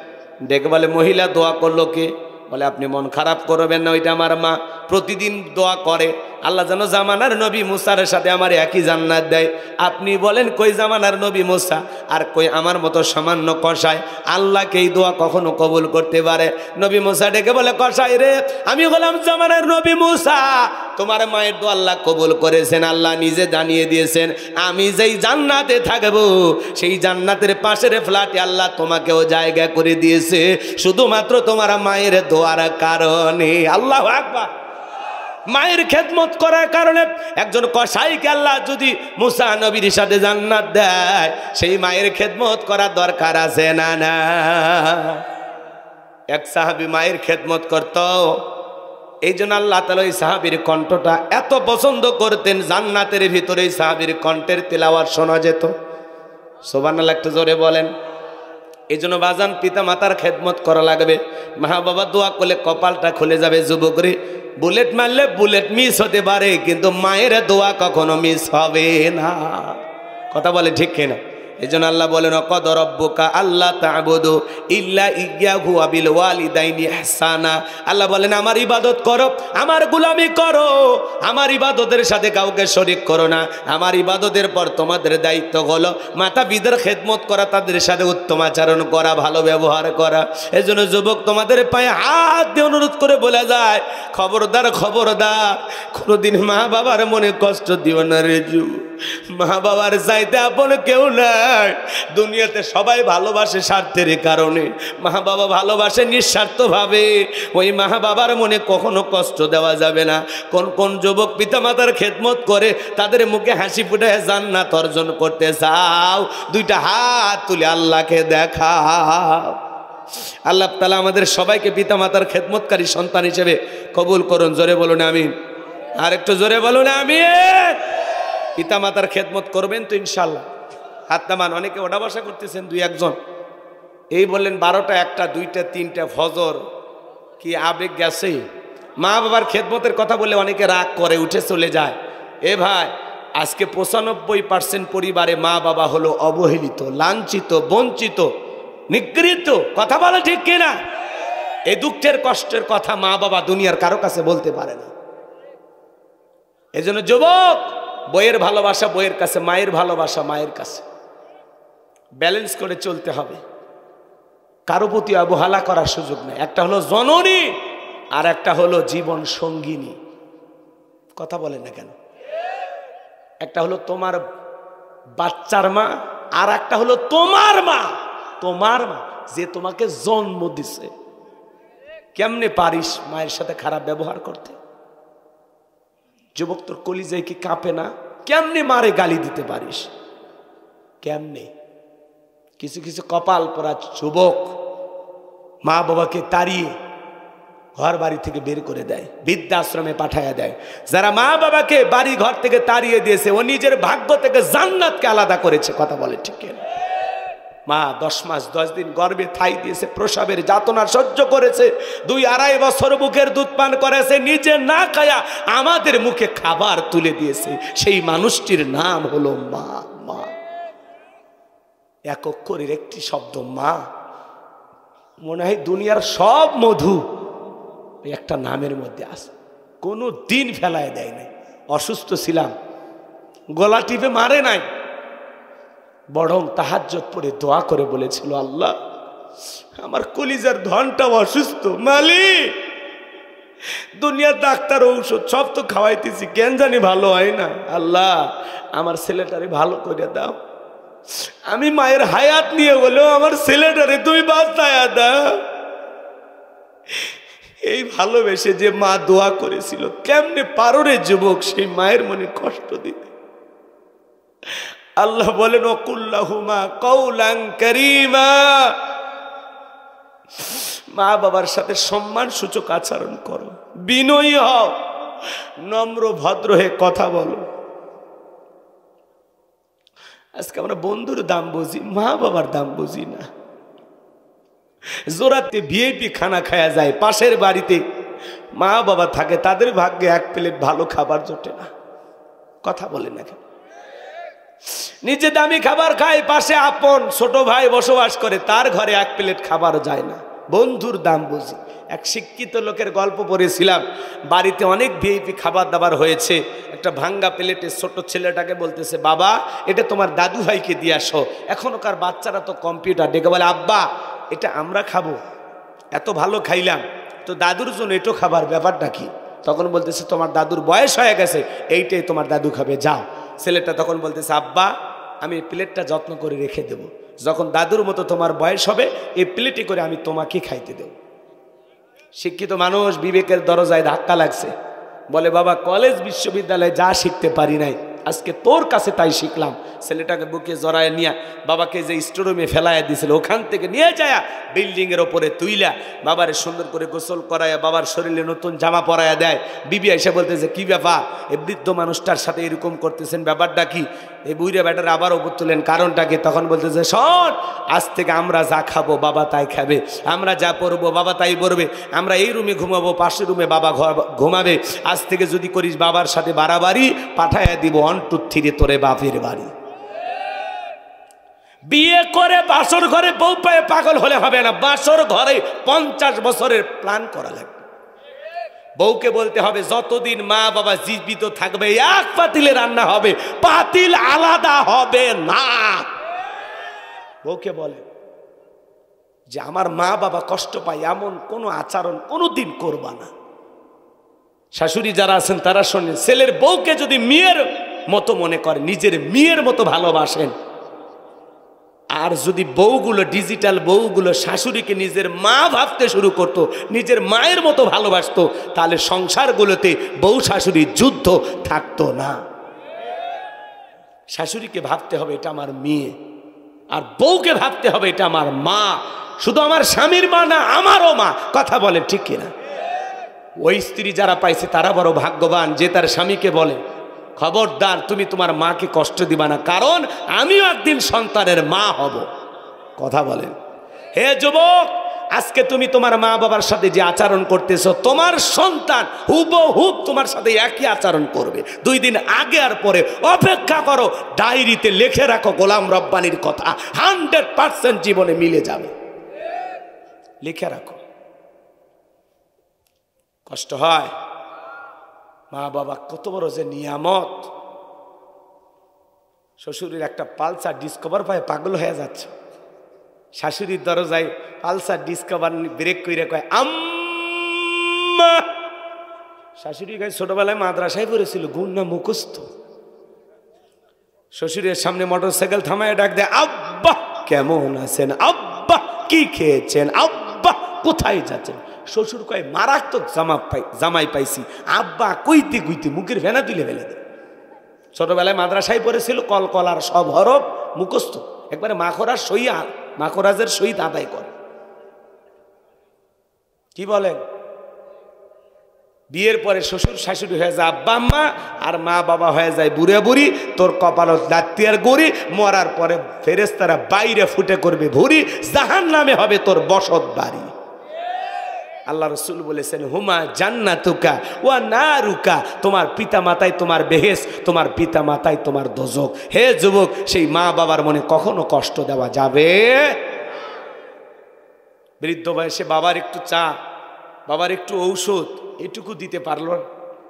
ডেকে বলে মহিলা দোয়া করলো কে? বলে আপনি মন খারাপ করবেন না, ওইটা আমার মা প্রতিদিন দোয়া করে আল্লাহ যেন জামানার নবী মুসার সাথে আমার একই জান্নাত দেয়। আপনি বলেন কই জামানার নবী মুসা আর কই আমার মতো সামান্য কসাই আল্লাহকে এই দোয়া কখনো কবুল করতে পারে? নবী মুসা ডেকে বলে কসাই রে আমি হলাম জামানার নবী মুসা, তোমার মায়ের দোয়া আল্লাহ কবুল করেছেন, আল্লাহ নিজে জানিয়ে দিয়েছেন আমি যেই জান্নাতে থাকবো সেই জান্নাতের পাশের ফ্ল্যাটে আল্লাহ তোমাকেও জায়গা করে দিয়েছে শুধুমাত্র তোমার মায়ের দোয়ার কারণে। আল্লাহু আকবার। মায়ের খেদমত করার কারণে একজন কসাইকে আল্লাহ যদি মুসা নবীর সাথে জান্নাত দেয়, সেই মায়ের খেদমত করার দরকার আছে না? না। এক সাহাবী মায়ের খেদমত করত, এই জন্য আল্লাহ তাআলা ওই সাহাবীর কণ্ঠটা এত পছন্দ করতেন, জান্নাতের ভিতরে সাহাবীর কণ্ঠের তেলাওয়াত শোনা যেত। সুবহানাল্লাহ, একটু জোরে বলেন। এই জন্য বাজান পিতা মাতার খেদমত করা লাগবে। মা বাবা দোয়া করলে কপালটা খুলে যাবে। যুবকরে বুলেট মারলে বুলেট মিস হতে পারে, কিন্তু মায়ের দোয়া কখনো মিস হবে না। কথা বলে ঠিক কিনা? এজন্য আল্লাহ বলেন ওয়াকাদ রাব্বুকা আল্লা তা'বুদু ইল্লা ইয়্যাহু ওয়া বিল ওয়ালিদাইনি ইহসানা। আল্লাহ বলেন আমার ইবাদত করো, আমার গোলামি করো, আমার ইবাদতের সাথে কাউকে শরীক করো না। আমার ইবাদতের পর তোমাদের দায়িত্ব হলো মাতা পিতার খেদমত করা, তাদের সাথে উত্তম আচরণ করা, ভালো ব্যবহার করা। এজন্য যুবক তোমাদের পায়ে হাত দিয়ে অনুরোধ করে বলা যায়, খবরদার খবরদার, কোনোদিন মা বাবার মনে কষ্ট দিও না রে যু। মা বাবার চাইতে আপন কেউ নাই দুনিয়াতে, সবাই ভালোবাসে স্বার্থের কারণে, মা বাবা ভালোবাসে নিঃস্বার্থভাবে। ওই মা বাবার মনে কখনো কষ্ট দেওয়া যাবে না। কোন কোন যুবক পিতামাতার খেদমত করে তাদের মুখে হাসি ফুটায় জান্নাত অর্জন করতে চাও, দুইটা হাত তুলে আল্লাহকে দেখাও। আল্লাহ তাআলা আমাদের সবাইকে পিতামাতার খেদমতকারী সন্তান হিসেবে কবুল করুন। জোরে বলুন আমিন, আর একটু জোরে বলুন আমিন। পিতামাতার খেদমত করবেন তো ইনশাল্লাহ? হাত নামান। অনেকে ওঠা বসা করতেছেন দুই একজন, এই বললেন 12টা 1টা 2টা 3টা ফজর, কি আবেগ গেছে? মা বাবার খেদমতের কথা বলে অনেকে রাগ করে উঠে চলে যায়। এ ভাই, আজকে 95% পরিবারে মা বাবা হলো অবহেলিত, লাঞ্ছিত, বঞ্চিত, নিগৃহীত। কথা বলে ঠিক কিনা? এই দুঃখের কষ্টের কথা মা বাবা দুনিয়ার কারো কাছে বলতে পারে না। এজন্য যুবক, বইয়ের ভালোবাসা বইয়ের কাছে, মায়ের ভালোবাসা মায়ের কাছে, ব্যালেন্স করে চলতে হবে। কারো প্রতি অবহেলা করার সুযোগ নেই। একটা হলো জননী, আর একটা হলো জীবন সঙ্গিনী। কথা বলেন না কেন? একটা হলো তোমার বাচ্চার মা, আর একটা হলো তোমার মা। তোমার মা যে তোমাকে জন্ম দিছে। কেমনে পারিস মায়ের সাথে খারাপ ব্যবহার করতে? যুবক, তোর কলিজায় কি কাঁপে না? কেমনে মারে গালি দিতে পারিস? কেমনে? কিছু কিছু কপাল পরা যুবক মা বাবাকে তাড়িয়ে ঘর বাড়ি থেকে বের করে দেয়, বৃদ্ধাশ্রমে পাঠাইয়া দেয়। যারা মা বাবাকে বাড়ি ঘর থেকে তাড়িয়ে দিয়েছে, ও নিজের ভাগ্য থেকে জান্নাতকে আলাদা করেছে। কথা বলে ঠিক কিনা? মা 10 মাস 10 দিন গর্ভে ঠাই দিয়েছে, প্রসবের যাতনা সহ্য করেছে, 2-2.5 বছর বুকের দুধ পান করেছে, নিজে না খায়া আমাদের মুখে খাবার তুলে দিয়েছে। সেই মানুষটির নাম হলো মা। মা এক অক্ষরের একটি শব্দ মা। মনে হয় দুনিয়ার সব মধু একটা নামের মধ্যে আছে। কোনো দিন ফেলায় দেয় নাই। অসুস্থ ছিলাম, গলা টিপে মারে নাই, বরং তাহাজ্জুদ পড়ে দোয়া করে বলেছিল, আল্লাহ আমার কলিজার ধনটা অসুস্থ, মালিক দুনিয়ার ডাক্তার ঔষধ সব তো খাওয়াইতেছি, কেন জানি ভালো হয় না। আল্লাহ আমার ছেলেটারে ভালো করে দাও। আমি মায়ের হায়াত নিয়ে বলেও আমার ছেলেটারে তুমি বাঁচায়া দাও। এই ভালোবেসে যে মা দোয়া করেছিল, কেমনে পারো রে যুবক সেই মায়ের মনে কষ্ট দিতে? আল্লাহ বলেন ওয়াকুল্লাহুমা কাওলান কারীমা। মা বাবার সাথে সম্মান সূচক আচরণ করো, বিনয়ী হও, নম্র ভদ্র হয়ে কথা বলো। আজকে আমরা বন্ধুর দাম বুঝি, মা বাবার দাম বুঝি না। জোরাতে ভিআইপি খানা খায়া যায়, পাশের বাড়িতে মা বাবা থাকে, তাদের ভাগ্যে এক প্লেট ভালো খাবার জোটে না। কথা বলে না কেন? নিজে দামি খাবার খায়, পাশে আপন ছোট ভাই বসবাস করে, তার ঘরে এক প্লেট খাবার যায় না। বন্ধুর দাম বুঝি। এক শিক্ষিত লোকের গল্প পড়েছিলাম, বাড়িতে অনেক ভিআইপি খাবার দাবার হয়েছে, একটা ভাঙ্গা প্লেটে ছোট ছেলেটাকে বলতেছে, বাবা এটা তোমার দাদু ভাইকে দিয়ে আসো। এখনকার বাচ্চারা তো কম্পিউটার, ডেকে বলে, আব্বা এটা আমরা খাবো, এত ভালো খাইলাম, তো দাদুর জন্য এটো খাবার, ব্যাপারটা কি? তখন বলতেছে, তোমার দাদুর বয়স হয়ে গেছে, এইটাই তোমার দাদু খাবে, যাও। ছেলেটা তখন বলতেছে, আব্বা আমি এই প্লেটটা যত্ন করে রেখে দেব, যখন দাদুর মতো তোমার বয়স হবে এই প্লেটে করে আমি তোমাকে খাইতে দেব। শিক্ষিত মানুষ, বিবেকের দরজায় ধাক্কা লাগছে, বলে, বাবা কলেজ বিশ্ববিদ্যালয়ে যা শিখতে পারি নাই, আজকে তোর কাছে তাই শিখলাম। ছেলেটাকে বুকে জড়ায় নিয়ে বাবাকে যে স্টোরুমে ফেলাইয়া দিয়েছিল, ওখান থেকে নিয়ে যায় বিল্ডিংয়ের ওপরে তুইলা বাবারে সুন্দর করে গোসল করাইয়া বাবার শরীরে নতুন জামা পরাইয়া দেয়। বিবি এসে বলতেছে, কি ব্যাপার এই বৃদ্ধ মানুষটার সাথে এরকম করতেছেন, ব্যাপারটা কি? এই বুইরা ব্যাটার আবার ওপর তুলেন, কারণটা কি? তখন বলতেছে, শোন, আজ থেকে আমরা যা খাবো বাবা তাই খাবে, আমরা যা পরবো বাবা তাই পরবে, আমরা এই রুমে ঘুমাবো, পাশের রুমে বাবা ঘুমাবে, আজ থেকে যদি করিস বাবার সাথে বাড়াবাড়ি পাঠাইয়া দিব 1 2 3 তোরে বাপের বাড়ি। বিয়ে করে বাসর ঘরে বউ পায়ে পাগল হলে হবে না, বাসর ঘরে 50 বছরের প্ল্যান করা লাগবে। বউকে বলতে হবে যতদিন মা বাবা জীবিত থাকবে এক পাতিলে রান্না হবে, পাতিল আলাদা হবে না। বউকে বলে যে আমার মা বাবা কষ্ট পায় এমন কোনো আচরণ কোনোদিন করবা না। শাশুড়ি যারা আছেন তারা শোনেন, ছেলের বউকে যদি মেয়ের মতো মনে করে, নিজের মেয়ের মতো ভালোবাসেন, আর যদি বউগুলো ডিজিটাল বউগুলো শাশুড়িকে নিজের মা ভাবতে শুরু করত, নিজের মায়ের মতো ভালোবাসতো, তাহলে সংসারগুলোতে বউ শাশুড়ির যুদ্ধ থাকতো না। শাশুড়িকে ভাবতে হবে এটা আমার মেয়ে, আর বউকে ভাবতে হবে এটা আমার মা। শুধু আমার স্বামীর মা না, আমারও মা। কথা বলে ঠিক কিনা? ওই স্ত্রী যারা পাইছে তারা বড় ভাগ্যবান, যে তার স্বামীকে বলে খবরদার তুমি তোমার মাকে কষ্ট দিবা না, কারণ আমিও একদিন সন্তানের মা হব। কথা বলেন। হে যুবক, আজকে তুমি তোমার মা বাবার সাথে যে আচরণ করতেছো, তোমার সন্তান হুবহুব তোমার সাথে একই আচরণ করবে। 2 দিন আগে আর পরে অপেক্ষা করো, ডায়েরিতে লিখে রাখো গোলাম রব্বানির কথা, 100% জীবনে মিলে যাবে। লিখে রাখো। কষ্ট হয়, মা বাবা কত বড় যে নিয়ামত। শ্বশুরের একটা পালসার ডিসকভার পায় পাগল হয়ে যাচ্ছে, শাশুড়ির দরজায় পালসার ডিসকভার ব্রেক করে কয় আম্মা। শাশুড়ি গায়ে ছোটবেলায় মাদ্রাসায় পড়েছিল, গুণ না মুখস্থ। শ্বশুরের সামনে মোটরসাইকেল থামায় ডাক দেয় আব্বা কেমন আছেন, আব্বা কি খেয়েছেন, আব্বা কোথায় যাচ্ছেন। শ্বশুর কয় মারাত্মক জামাই পাইছি, আব্বা কইতে কইতে মুখের ভেনা তুলে ফেলে দেয়। ছোটবেলায় মাদ্রাসায় পড়েছিল, কলকলার সব হরফ মুখস্থ, একবারে মাখরাজের সহিত আদায় করে। কি বলেন? বিয়ের পরে শ্বশুর শাশুড়ি হয়ে যায় আব্বা আম্মা, আর মা বাবা হয়ে যায় বুড়ে বুড়ি। তোর কপালত লাত্তি আর গড়ি, মরার পরে ফেরেশতারা বাইরে ফুটে করবে ভুরি, জাহান্নামে হবে তোর বসত বাড়ি। আল্লাহ রসুল বলেছেন হুমা জান্নাতুকা ওয়া নারুকা, তোমার পিতা মাতাই তোমার বেহেশত, তোমার পিতা মাতাই তোমার দোজখ। হে যুবক, সেই মা বাবার মনে কখনো কষ্ট দেওয়া যাবে। বৃদ্ধ বয়সে বাবার একটু চা, বাবার একটু ঔষধ, এটুকু দিতে পারলো।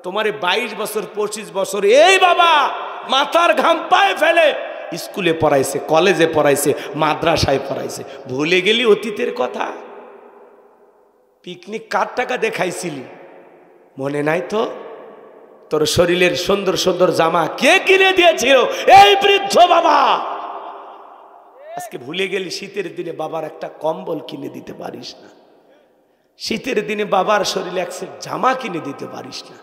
তোমার 22 বছর 25 বছর এই বাবা মাথার ঘাম পায়ে ফেলে স্কুলে পড়াইছে, কলেজে পড়াইছে, মাদ্রাসায় পড়াইছে, ভুলে গেলি অতীতের কথা। পিকনিক কার টাকা দেখাইছিলি মনে নাই তো? তোর শরীরের সুন্দর সুন্দর জামা কে কিনে দিয়েছিল? এই বৃদ্ধ বাবা। আজকে ভুলে গেলি শীতের দিনে বাবার একটা কম্বল কিনে দিতে পারিস না, শীতের দিনে বাবার শরীরে এক সেট জামা কিনে দিতে পারিস না।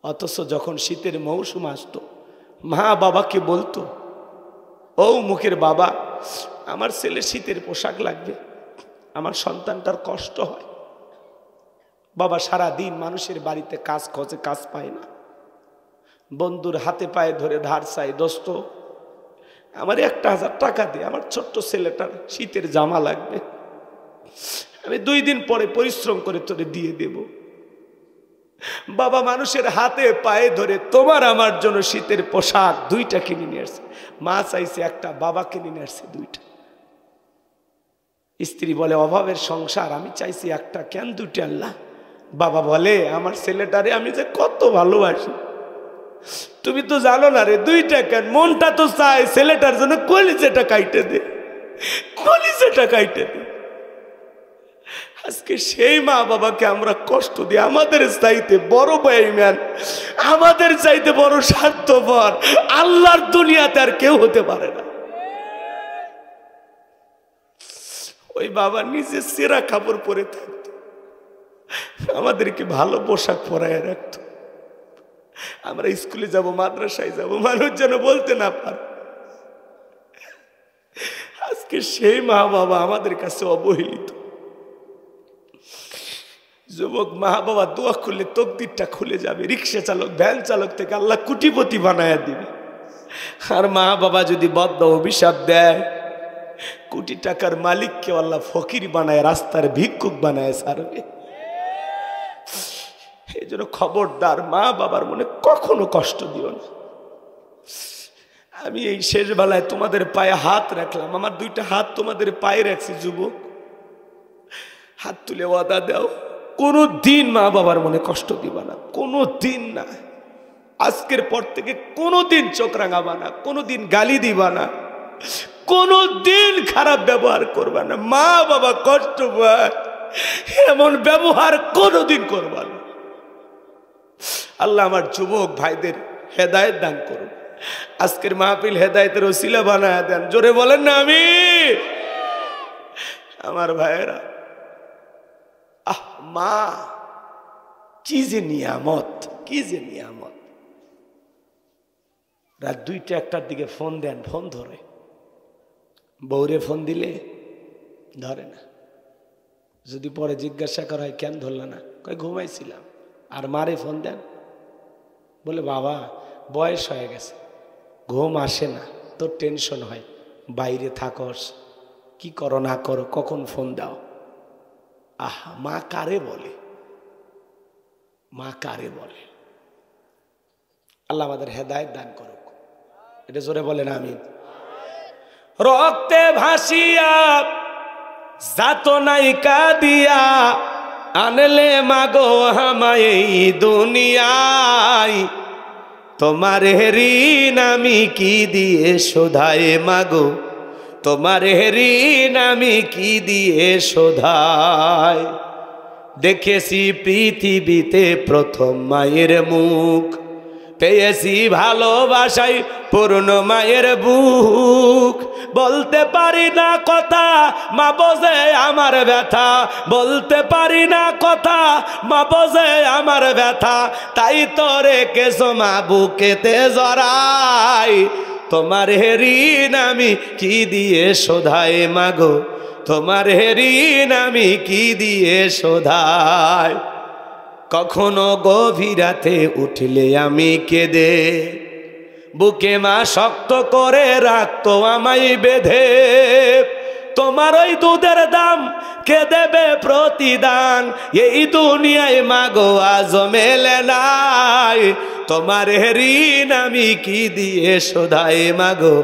অথচ যখন শীতের মৌসুম আসতো, মা বাবাকে বলতো ও মুখের বাবা, আমার ছেলে শীতের পোশাক লাগবে, আমার সন্তানটার কষ্ট হয়। বাবা সারা দিন মানুষের বাড়িতে কাজ খোঁজে, কাজ পায় না, বন্ধুর হাতে পায়ে ধরে ধার চাই, দোস্ত আমার 1000 টাকা দে, আমার ছোট্ট ছেলেটার শীতের জামা লাগবে, আমি 2 দিন পরে পরিশ্রম করে তোরে দিয়ে দেব। বাবা মানুষের হাতে পায়ে ধরে তোমার আমার জন্য শীতের পোশাক 2টা কিনে নিয়ে আসছে। মা চাইছে একটা, বাবা কিনে নিয়ে আসছে 2টা। স্ত্রী বলে অভাবের সংসার, আমি চাইছি একটা, কেন 2টা আল্লাহ? বাবা বলে আমার ছেলেটারে আমি যে কত ভালোবাসি, তুমি তো জানো না রে, 2টা কেন, মনটা তো চায় ছেলেটার জন্য কলিজাটা কাইটে দে, কলিজাটা কাইটে দে। আজকে সেই মা বাবাকে আমরা কষ্ট দিই। আমাদের চাইতে বড় বেঈমান, আমাদের চাইতে বড় স্বার্থপর আল্লাহর দুনিয়াতে আর কেউ হতে পারে না। ওই বাবা নিজে সেরা কাপড় পরে থাকতো, আমাদেরকে ভালো পোশাক পরায় রাখতো। আমরা স্কুলে যাব, মাদ্রাসায় যাব, মানুষ যেন বলতে না পারে। আজকে সেই মা বাবা আমাদের কাছে অবহেলিত। যুবক, মা বাবা দোয়া করলে তকদিরটা খুলে যাবে। রিক্সা চালক, ভ্যান চালক থেকে আল্লাহ কোটিপতি বানায়া দিবে। আর মা বাবা যদি বদ্ধ অভিশাপ দেয়, কোটি টাকার মালিককে আল্লাহ ফকির বানায়, রাস্তার ভিক্ষুক বানায় ছাড়বে। এই জন্য খবরদার, মা বাবার মনে কখনো কষ্ট দিও না। আমি এই শেষ বেলায় তোমাদের পায়ে হাত রাখলাম, আমার দুইটা হাত তোমাদের পায়ে রাখছি। যুবক, হাত তুলে ওয়াদা দাও, কোনো দিন মা বাবার মনে কষ্ট দিবা না, কোনো দিন না। আজকের পর থেকে কোনো দিন চোখ রাঙাবা না, কোনো দিন গালি দিবা না, কোনো দিন খারাপ ব্যবহার করবা না। মা বাবা কষ্ট পায়, এমন ব্যবহার কোনোদিন করবা না। আল্লাহ আমার যুবক ভাইদের হেদায়েত দান করুন। আজকের মাহফিল হেদায়েতের ওসিলা বানায় দেন। জোরে বলেন না আমিন। আমার ভাইয়েরা, মা কি যে নিয়ামত, কি যে নিয়ামত। রাত 2টা 1টার দিকে ফোন দেন, ফোন ধরে। বউরে ফোন দিলে ধরে না। যদি পরে জিজ্ঞাসা করা হয় কেন ধরল না, কই ঘুমাইছিলাম। আর মারে ফোন দেন, বলে বাবা বয়স হয়ে গেছে, ঘুম আসে না, তোর টেনশন হয়, বাইরে থাকস, কি করো না করো, কখন ফোন দাও। মা কারে বলে, মা কারে বলে। আল্লাহ আমাদের হেদায়েত দান করুক। এটা জোরে বলেন আমিন। রক্তে ভাসিয়া যাতনাই কাঁদিয়া আনলে মাগো আমায় এই দুনিয়ায়, তোমার ঋণ আমি কি দিয়ে শোধাই মাগো, তোমার ঋণ আমি কি দিয়ে শোধাই। দেখেছি পৃথিবীতে প্রথম মায়ের মুখ, পেয়েছি ভালোবাসাই পূর্ণ মায়ের বুক। বলতে পারি না কথা, মা বোঝে আমার ব্যথা, বলতে পারি না কথা, মা বোঝে আমার ব্যথা। তাই তো রেখেছো মা বুকেতে জড়াই, তোমার ঋণ আমি কি দিয়ে শোধাই মাগো, তোমার ঋণ আমি কি দিয়ে শোধাই। কখনো গভীর রাতে উঠলে আমি কেঁদে, বুকে মা শক্ত করে রাখতো আমায় বেঁধে। তোমার ওই দুধের দাম কে দেবে প্রতিদান, এই দুনিয়ায় মাগো আজ মেলে নাই। তোমার ঋণ আমি কি দিয়ে শোধাই মাগো,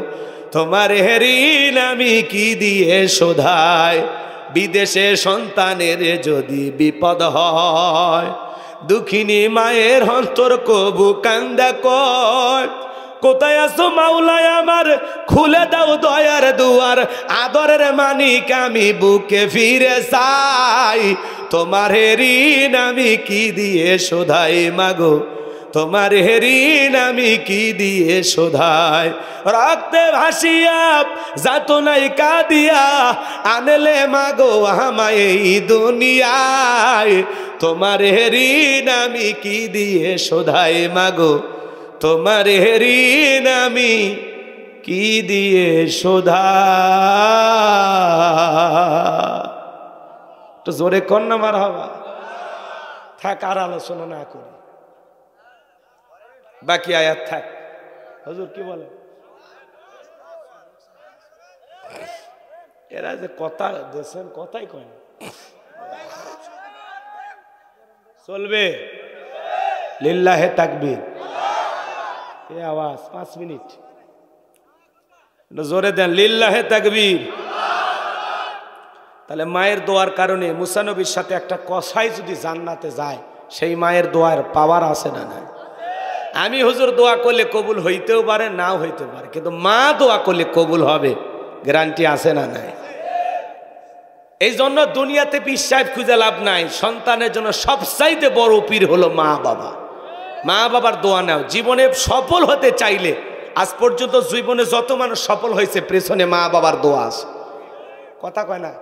তোমার ঋণ আমি কি দিয়ে শোধাই। বিদেশে সন্তানের যদি বিপদ হয়, দুঃখিনী মায়ের অন্তর কবু কান্দা কয়। কোথায় আছো মাওলায় আমার, খুলে দাও দয়ার দুয়ার, আদরের মানিক আমি বুকে ফিরে চাই। তোমার ঋণ আমি কি দিয়ে শোধাই মাগো, তোমার ঋণ আমি কি দিয়ে শোধাই। রক্তে ভাসিয়া যাতনাই কাঁদিয়া আনলে মাগো আমায় এই দুনিয়ায়, তোমার ঋণ আমি কি দিয়ে শোধাই মাগো, তোমার ঋণ আমি কি দিয়ে শোধাই। তো জোরে কন্যা মার হবা। থাক, আর আলোচনা না করি, বাকি আয়াত থাক। হুজুর কি বলে, এরা যে কথা দেশের কথাই কয় না। চলবে লিল্লাহে তাকবীর। এই আওয়াজ 5 মিনিট জোরে দেন, লিল্লাহে তাকবীর। তাহলে মায়ের দোয়ার কারণে মুসা নবীর সাথে একটা কসাই যদি জান্নাতে যায়, সেই মায়ের দোয়ার পাওয়ার আছে না নাই? আমি হুজুর দোয়া করলে কবুল হইতেও পারে, নাও হইতে পারে, কিন্তু মা দোয়া করলে কবুল হবে, গ্যারান্টি আছে না নাই? এই জন্য দুনিয়াতে পীর সাহেব খুঁজে লাভ নাই। সন্তানের জন্য সবচাইতে বড় পীর হলো মা বাবা। মা বাবার দোয়া নাও। জীবনে সফল হতে চাইলে, আজ পর্যন্ত জীবনে যত মানুষ সফল হয়েছে, পেছনে মা বাবার দোয়া আছে। কথা কয় না?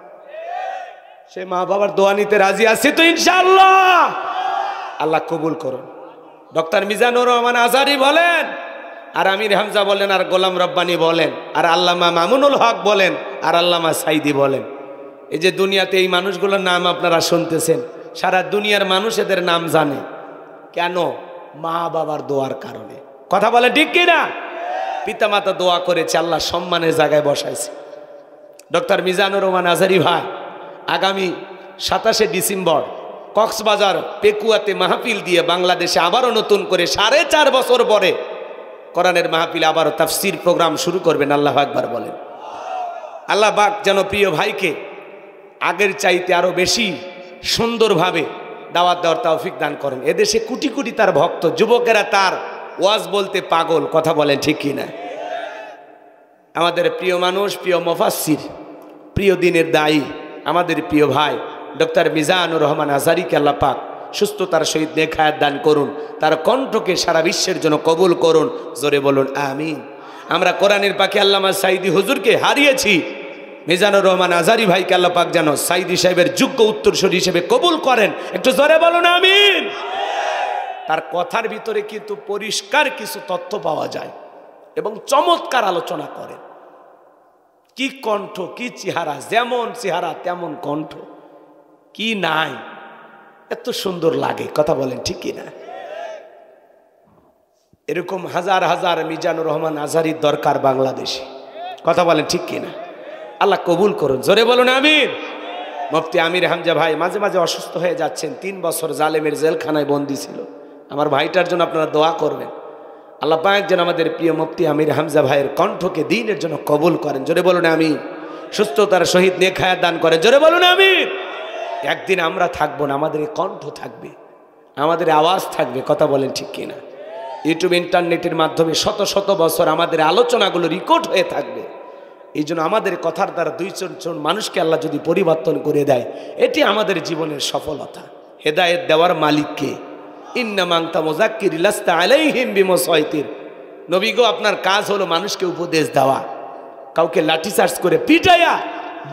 সে মা বাবার দোয়া নিতে রাজি আছে তো ইনশাআল্লাহ। আল্লাহ কবুল করুন। ডক্টর মিজানুর রহমান আজারি বলেন, আর আমির হামজা বলেন, আর গোলাম রব্বানি বলেন, আর আল্লামা মামুনুল হক বলেন, আর আল্লামা সাইদি বলেন। এই যে দুনিয়াতে এই মানুষগুলোর নাম আপনারা শুনতেছেন, সারা দুনিয়ার মানুষ এদের নাম জানে। কেন? মা বাবার দোয়ার কারণে। কথা বলে ঠিক কিনা? পিতামাতা দোয়া করেছে, আল্লাহ সম্মানের জায়গায় বসাইছে। ডক্টর মিজানুর রহমান আজারি ভাই আগামী 27শে ডিসেম্বর কক্সবাজার পেকুয়াতে মাহফিল দিয়ে বাংলাদেশে আবারও নতুন করে 4.5 বছর পরে কোরআনের মাহফিলে আবারও তাফসির প্রোগ্রাম শুরু করবেন। আল্লাহু আকবার বলেন। আল্লাহ পাক যেন প্রিয় ভাইকে আগের চাইতে আরও বেশি সুন্দরভাবে দাওয়াত দেওয়ার তৌফিক দান করেন। এদেশে কোটি কোটি তার ভক্ত, যুবকেরা তার ওয়াজ বলতে পাগল, কথা বলেন ঠিক কিনা? আমাদের প্রিয় মানুষ, প্রিয় মুফাসসির, প্রিয় দিনের দায়ী, আমাদের প্রিয় ভাই ডক্টর মিজানুর রহমান আজহারীকে আল্লাহ পাক সুস্থতার সহিত নেক হায়াত দান করুন, তার কণ্ঠকে সারা বিশ্বের জন্য কবুল করুন। জোরে বলুন আমিন। আমরা কোরআনের পাখি আল্লামা সাইদি হুজুরকে হারিয়েছি, মিজানুর রহমান আজহারী ভাইকে আল্লাহ পাক যেন সাইদি সাহেবের যোগ্য উত্তরসূরি হিসেবে কবুল করেন। একটু জোরে বলুন আমিন। তার কথার ভিতরে কিন্তু পরিষ্কার কিছু তথ্য পাওয়া যায় এবং চমৎকার আলোচনা করেন। কি কণ্ঠ, কি চেহারা, যেমন চেহারা তেমন কণ্ঠ, কি নাই, এত সুন্দর লাগে, কথা বলেন ঠিক কিনা? এরকম হাজার হাজার মিজানুর রহমান আজহারীর দরকার বাংলাদেশে, কথা বলেন ঠিক কিনা? আল্লাহ কবুল করুন। জোরে বলুন আমিন। মুফতি আমির হামজা ভাই মাঝে মাঝে অসুস্থ হয়ে যাচ্ছেন, 3 বছর জালেমের জেলখানায় বন্দী ছিল। আমার ভাইটার জন্য আপনারা দোয়া করবেন। আল্লাহ পাক যেন আমাদের প্রিয় মুফতি আমির হামজা ভাইয়ের কণ্ঠকে দ্বীনের জন্য কবুল করেন। জোরে বলুন আমিন। সুস্থতার সহিত নেক হায়াত দান করেন। জোরে বলুন আমিন। একদিন আমরা থাকবো না, আমাদের কণ্ঠ থাকবে, আমাদের আওয়াজ থাকবে, কথা বলেন ঠিক কিনা? ইউটিউব ইন্টারনেটের মাধ্যমে শত শত বছর আমাদের আলোচনাগুলো রেকর্ড হয়ে থাকবে। এই জন্য আমাদের কথার দ্বারা 2-4 মানুষকে আল্লাহ যদি পরিবর্তন করে দেয়, এটি আমাদের জীবনের সফলতা। হেদায়েত দেওয়ার মালিককে, ইন্নামা আনতা মুযাক্কির লাস্তা আলাইহিম বিমুসাইতির। নবী গো, আপনার কাজ হলো মানুষকে উপদেশ দেওয়া, কাউকে লাঠিচার্জ করে পিটাইয়া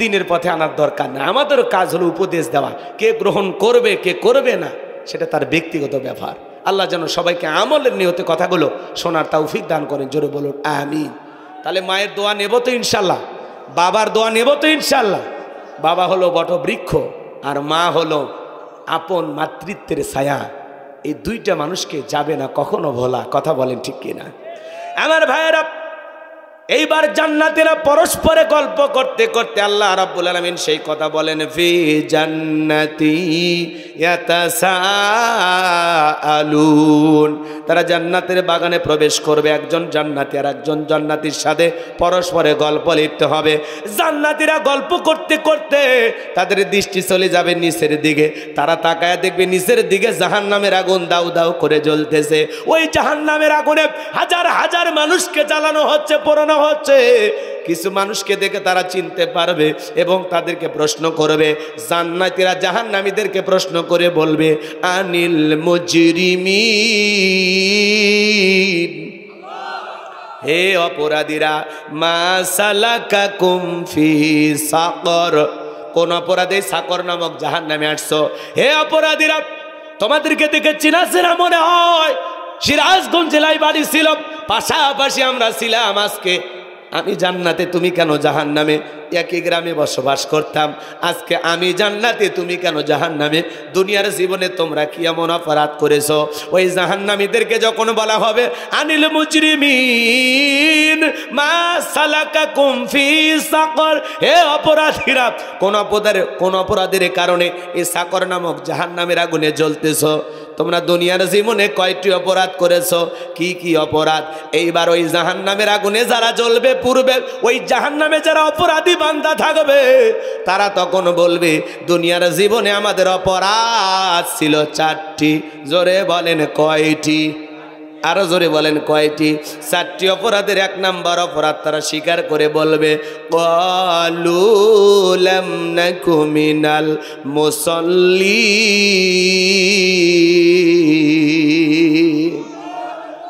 দিনের পথে আনার দরকার না। আমাদেরও কাজ হলো উপদেশ দেওয়া। কে গ্রহণ করবে কে করবে না সেটা তার ব্যক্তিগত ব্যাপার। আল্লাহ যেন সবাইকে আমলের নিয়তে কথাগুলো শোনার তৌফিক দান করেন। জোরে বলুন আমিন। তাহলে মায়ের দোয়া নেব তো ইনশাল্লাহ, বাবার দোয়া নেব তো ইনশাল্লাহ। বাবা হলো বটবৃক্ষ আর মা হলো আপন মাতৃত্বের ছায়া। এই দুইটা মানুষকে যাবে না কখনো ভোলা, কথা বলেন ঠিক কিনা? আমার ভাইয়েরা, এইবার জান্নাতীরা পরস্পরে গল্প করতে করতে আল্লাহ রাব্বুল আলামিন সেই কথা বলেন, ফি জান্নাতি ইয়াতাসাআলুন। তারা জান্নাতের বাগানে প্রবেশ করবে, একজন জান্নাতি আর একজন জান্নাতীর সাথে পরস্পরে গল্প লিপ্ত হবে। জান্নাতীরা গল্প করতে করতে তাদের দৃষ্টি চলে যাবে নিচের দিকে। তারা তাকায়া দেখবে নিচের দিকে জাহান্নামের আগুন দাউ দাউ করে জ্বলতেছে। ওই জাহান্নামের আগুনে হাজার হাজার মানুষকে জ্বালানো হচ্ছে, পোড়ানো হচ্ছে। কিছু মানুষকে দেখে তারা চিনতে পারবে এবং তাদেরকে প্রশ্ন করবে। জান্নাতীরা জাহান্নামীদেরকে প্রশ্ন করে বলবে, আনিল মুজরিমিন, হে অপরাধীরা, মা সালাকাকুম ফি সাকর, কোন অপরাধে সাকর নামক জাহান্নামে আসছো? হে অপরাধীরা, তোমাদেরকে দেখে চিনা চেনা মনে হয়। সিরাজগঞ্জ জেলায় বাড়ি ছিল, পাশাপাশি আমরা ছিলাম। আজকে আমি জান্নাতে, তুমি কেন জাহান্নামে? একই গ্রামে বসবাস করতাম, আজকে আমি জান্নাতে, তুমি কেন জাহান্নামে? দুনিয়ার জীবনে তোমরা কি এমন অপরাধ করেছো? ওই জাহান্নামীদেরকে যখন বলা হবে, আনিল মুজরিমিন মা সালাকাকুম ফি সাকর, হে অপরাধীরা, কোন অপরাধের কারণে এই সাকর নামক জাহান্নামের আগুনে জ্বলতেছো? তোমরা দুনিয়ার জীবনে কয়টি অপরাধ করেছো? কি কি অপরাধ? এইবার ওই জাহান্নামের আগুনে যারা জ্বলবে, পূর্বে ওই জাহান্নামে যারা অপরাধী বান্দা থাকবে, তারা তখন বলবে, দুনিয়ার জীবনে আমাদের অপরাধ ছিল 4টি। জোরে বলেন কয়টি? আরো জোরে বলেন কয়টি? 4টি অপরাধের 1 নাম্বার অপরাধ তারা স্বীকার করে বলবে, ক্বালু লাম নাকু মিনাল মুসাল্লিন।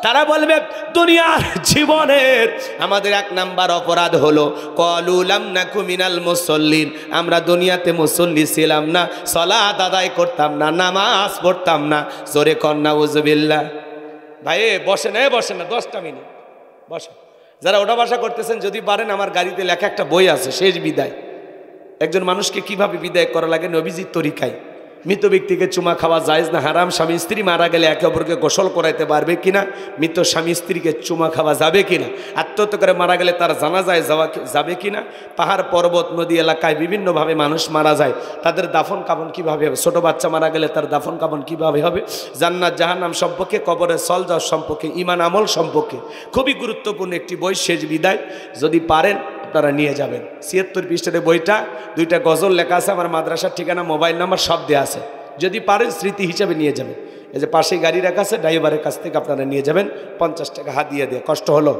তারা বলবে, দুনিয়ার জীবনের আমাদের 1 নাম্বার অপরাধ হলো ক্বালু লাম নাকু মিনাল মুসাল্লিন, আমরা দুনিয়াতে মুসল্লি ছিলাম না, সালাত আদায় করতাম না, নামাজ পড়তাম না। জোরে কর নাউযুবিল্লাহ। ভাই বসেন, বসেন না, 10টা মিনিট বসেন। যারা ওটা বাসা করতেছেন যদি পারেন, আমার গাড়িতে লেখা একটা বই আছে, শেষ বিদায়। একজন মানুষকে কিভাবে বিদায় করা লাগে নবীজির তরিকায়। মৃত ব্যক্তিকে চুমা খাওয়া জায়েজ না হারাম? স্বামী স্ত্রী মারা গেলে একে অপরকে গোসল করাইতে পারবে কিনা? মৃত স্বামী স্ত্রীকে চুমা খাওয়া যাবে কিনা? আত্মহত্যা করে মারা গেলে তার জানাজায় যাবে কিনা? পাহাড় পর্বত নদী এলাকায় বিভিন্নভাবে মানুষ মারা যায়, তাদের দাফন কাফন কীভাবে হবে? ছোটো বাচ্চা মারা গেলে তার দাফন কাফন কীভাবে হবে? জান্নাত জাহান্নাম সম্পর্কে, কবরের সলজট সম্পর্কে, ঈমান আমল সম্পর্কে খুবই গুরুত্বপূর্ণ একটি বই, শেষ বিদায়। যদি পারেন আপনারা নিয়ে যাবেন। ৭৬ পৃষ্ঠার বইটা, 2টা গজল লেখা আছে, আমার মাদ্রাসার ঠিকানা, মোবাইল নাম্বার সব দেওয়া আছে। যদি পারেন স্মৃতি হিসাবে নিয়ে যাবেন। এই যে পাশেই গাড়ি রাখা আছে, ড্রাইভারের কাছ থেকে আপনারা নিয়ে যাবেন 50 টাকা হাদিয়া দিয়ে। কষ্ট হলো?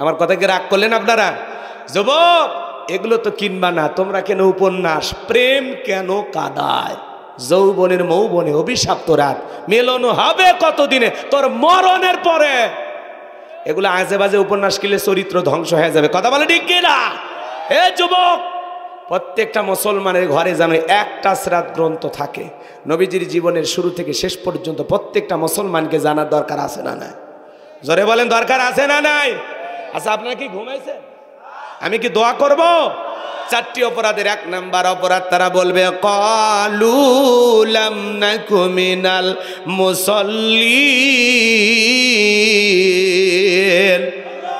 আমার কথাকে রাগ করলেন আপনারা? যুবক, এগুলো তো কিনবা না। তোমরা কেন উপন্যাস? প্রেম কেন কাদায়? যৌবনের মৌবনে অভিশাপ্ত রাত, মেলন হবে কতদিনে? তোর মরণের পরে। এগুলো আজে বাজে উপন্যাস কিনলে চরিত্র ধ্বংস হয়ে যাবে। কথা বলে ঠিক কিনা? হে যুবক, প্রত্যেকটা মুসলমানের ঘরে যেন একটা সিরাত গ্রন্থ থাকে। নবীজির জীবনের শুরু থেকে শেষ পর্যন্ত প্রত্যেকটা মুসলমানকে জানার দরকার আছে না নাই? জোরে বলেন, দরকার আছে না নাই? আচ্ছা, আপনারা কি ঘুমাইছেন? আমি কি দোয়া করব? 4টি অপরাধের 1 নাম্বার অপরাধ, তারা বলবে ক্বালু লাম নাকু মিনাল মুসাল্লিন।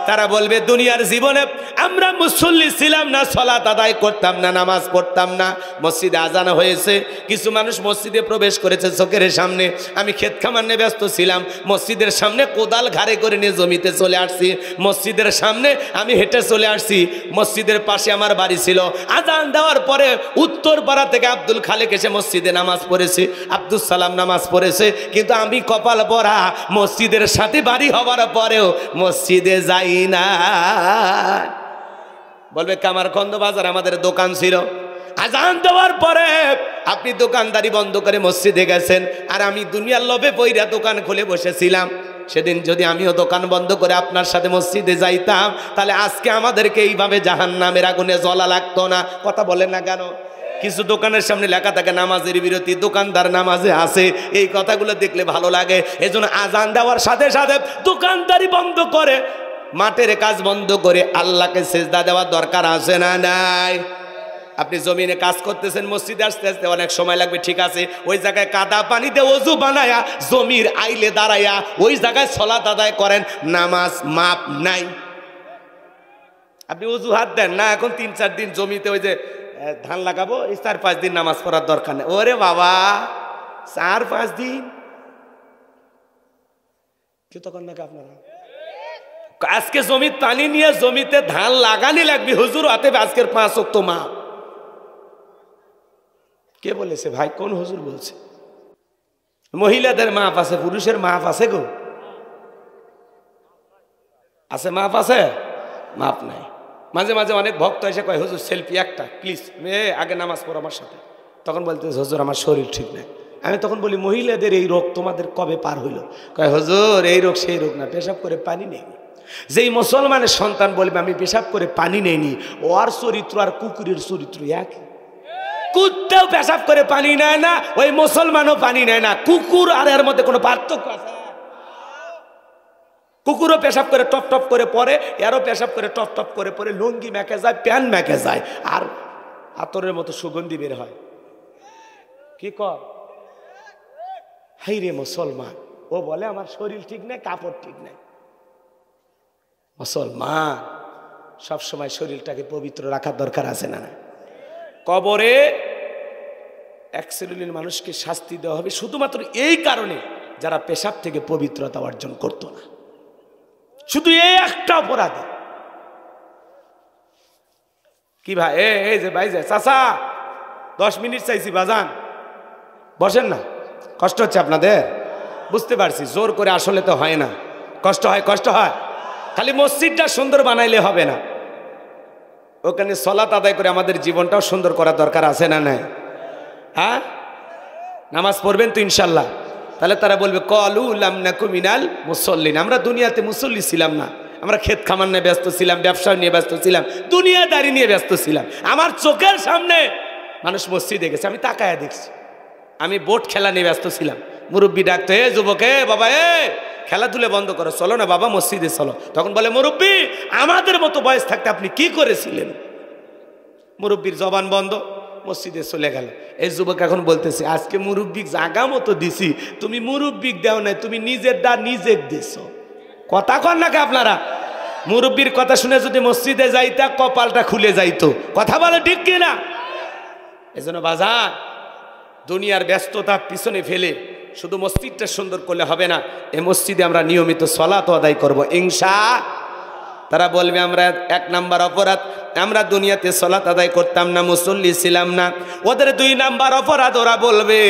তারা বলবে দুনিয়ার জীবনে আমরা মুসল্লি ছিলাম না, সালাত আদায় করতাম না, নামাজ পড়তাম না। মসজিদে আজান হয়েছে, কিছু মানুষ মসজিদে প্রবেশ করেছে চোখের সামনে। আমি ক্ষেত খামার নিয়ে ব্যস্ত ছিলাম, মসজিদের সামনে কোদাল ঘাড়ে করে নিয়ে জমিতে চলে আসছি। মসজিদের সামনে আমি হেঁটে চলে আসছি, মসজিদের পাশে আমার বাড়ি ছিল। আজান দেওয়ার পরে উত্তর পাড়া থেকে আব্দুল খালেক এসে মসজিদে নামাজ পড়েছে, আব্দুল সালাম নামাজ পড়েছে, কিন্তু আমি কপাল পরা মসজিদের সাথে বাড়ি হওয়ার পরেও মসজিদে যাই না। বলবে কামারখন্দ বাজার আমাদের দোকান ছিল, আজান দেওয়ার পরে আপনি দোকানদারি বন্ধ করে মসজিদে গেছেন, আর আমি দুনিয়ার লোভে পইরা দোকান খুলে বসেছিলাম। সেদিন যদি আমিও দোকান বন্ধ করে আপনার সাথে মসজিদে যাইতাম, তাহলে আজকে আমাদেরকে এইভাবে জাহান্নামের আগুনে জ্বলা লাগতো না। কথা বলেন না কেন? কিছু দোকানের সামনে লেখা থাকে নামাজের বিরতি, দোকানদার নামাজে আছে, এই কথাগুলো দেখলে ভালো লাগে। এজন্য আজান দেওয়ার সাথে সাথে দোকানদারি বন্ধ করে, মাঠের কাজ বন্ধ করে আল্লাহকে সেজদা দেওয়ার দরকার আছে না নাই? আপনি জমিনে কাজ করতেছেন, মসজিদে আসতে আসতে অনেক সময় লাগবে, ঠিক আছে, ওই জায়গায় কাদা পানিতে ওযু বানায়া জমির আইলে দাঁড়ায়া ওই জায়গায় সালাত আদায় করেন, নামাজ মাপ নাই। আপনি অজুহাত দেন না, এখন 3-4 দিন জমিতে ওই যে ধান লাগাবো, এই 4-5 দিন নামাজ পড়ার দরকার নেই। ওরে বাবা, 4-5 দিন কি তখন নাকি আপনারা আজকে জমির পানি নিয়ে জমিতে ধান লাগানি লাগবে, হুজুর হাতে আজকের 5 ওয়াক্ত মা। কে বলেছে ভাই? কোন হুজুর বলছে? মহিলাদের মাপ আছে, পুরুষের মাপ আছে গো? আছে, মাপ আছে? মাপ নাই। মাঝে মাঝে অনেক ভক্ত এসে কয় হুজুর সেলফি একটা প্লিজ, আগে নামাজ পড়ো আমার সাথে। তখন বলতে হুজুর আমার শরীর ঠিক নাই। আমি তখন বলি মহিলাদের এই রোগ তোমাদের কবে পার হইল? কয় হুজুর এই রোগ সেই রোগ না, পেশাব করে পানি নেই। যেই মুসলমানের সন্তান বলবে আমি পেশাব করে পানি নেইনি, ওর চরিত্র আর কুকুরের চরিত্র এক। কুত্তেও পেশাব করে পানি নেয় না, ওই মুসলমানও পানি নেয় না। কুকুর আর এর মধ্যে কোনো পার্থক্য আছে? কুকুরও পেশাব করে টপ টপ করে পরে, এরও পেশাব করে টপ টপ করে পরে, লুঙ্গি মেখে যায়, প্যান্ট মেখে যায়, আর আতরের মতো সুগন্ধি বের হয়। কি কর হাই রে মুসলমান, ও বলে আমার শরীর ঠিক নেই, কাপড় ঠিক নেই। মুসলমান সবসময় শরীরটাকে পবিত্র রাখার দরকার আছে না? কবরে 1 শ্রেণীর মানুষকে শাস্তি দেওয়া হবে শুধুমাত্র এই কারণে যারা পেশাব থেকে পবিত্রতা অর্জন করতো না, শুধু এই একটা অপরাধে। কি ভাই, এই যে ভাই যে চাচা 10 মিনিট চাইছি, বাজান বসেন না। কষ্ট হচ্ছে আপনাদের? বুঝতে পারছি, জোর করে আসলে তো হয় না, কষ্ট হয়, কষ্ট হয়। খালি মসজিদটা সুন্দর বানাইলে হবে না, ওখানে সালাত আদায় করে আমাদের জীবনটাও সুন্দর করার দরকার আছে না নাই? হ্যাঁ, নামাজ পড়বেন তো ইনশাল্লাহ। তাহলে তারা বলবে ক্বালু লাম নাকু মিনাল মুসাল্লিন। আমরা দুনিয়াতে মুসল্লি ছিলাম না, আমরা ক্ষেত খামার নিয়ে ব্যস্ত ছিলাম, ব্যবসা নিয়ে ব্যস্ত ছিলাম, দুনিয়াদারি নিয়ে ব্যস্ত ছিলাম। আমার চোখের সামনে মানুষ মসজিদে গেছে, আমি তাকায়া দেখছি। আমি বোট খেলা নিয়ে ব্যস্ত ছিলাম, মুরব্বী ডাকতো, এ যুবক, এ বাবা, এ খেলাধুলা বন্ধ করো, চলো না বাবা মসজিদে চলো। তখন বলে মুরব্বী আমাদের মতো বয়স থাকতে আপনি কি করেছিলেন? মুরব্বীর জবান বন্ধ, মসজিদে চলে গেল। এই যুবক এখন বলতেছে, আজকে মুরব্বিক জাগা মতো দিছি, তুমি মুরব্বিক দেও নাই, তুমি নিজের দা নিজে দিছ। কথা কন নাকি আপনারা? মুরব্বির কথা শুনে যদি মসজিদে যাইতা কপালটা খুলে যাইতো। কথা বলে ঠিক কিনা? এজন্য বাজার দুনিয়ার ব্যস্ততা পিছনে ফেলে শুধু মসজিদটা সুন্দর করলে হবে না, এই মসজিদে আমরা নিয়মিত সালাত আদায় করব ইনশাআল্লাহ। তারা বলবে আমরা 1 নাম্বার অপরাধ, আমরা দুনিয়াতে সালাত আদায় করতাম না, মুসল্লি ছিলাম না। ওদের 2 নাম্বার অপরাধ, ওরা বলবে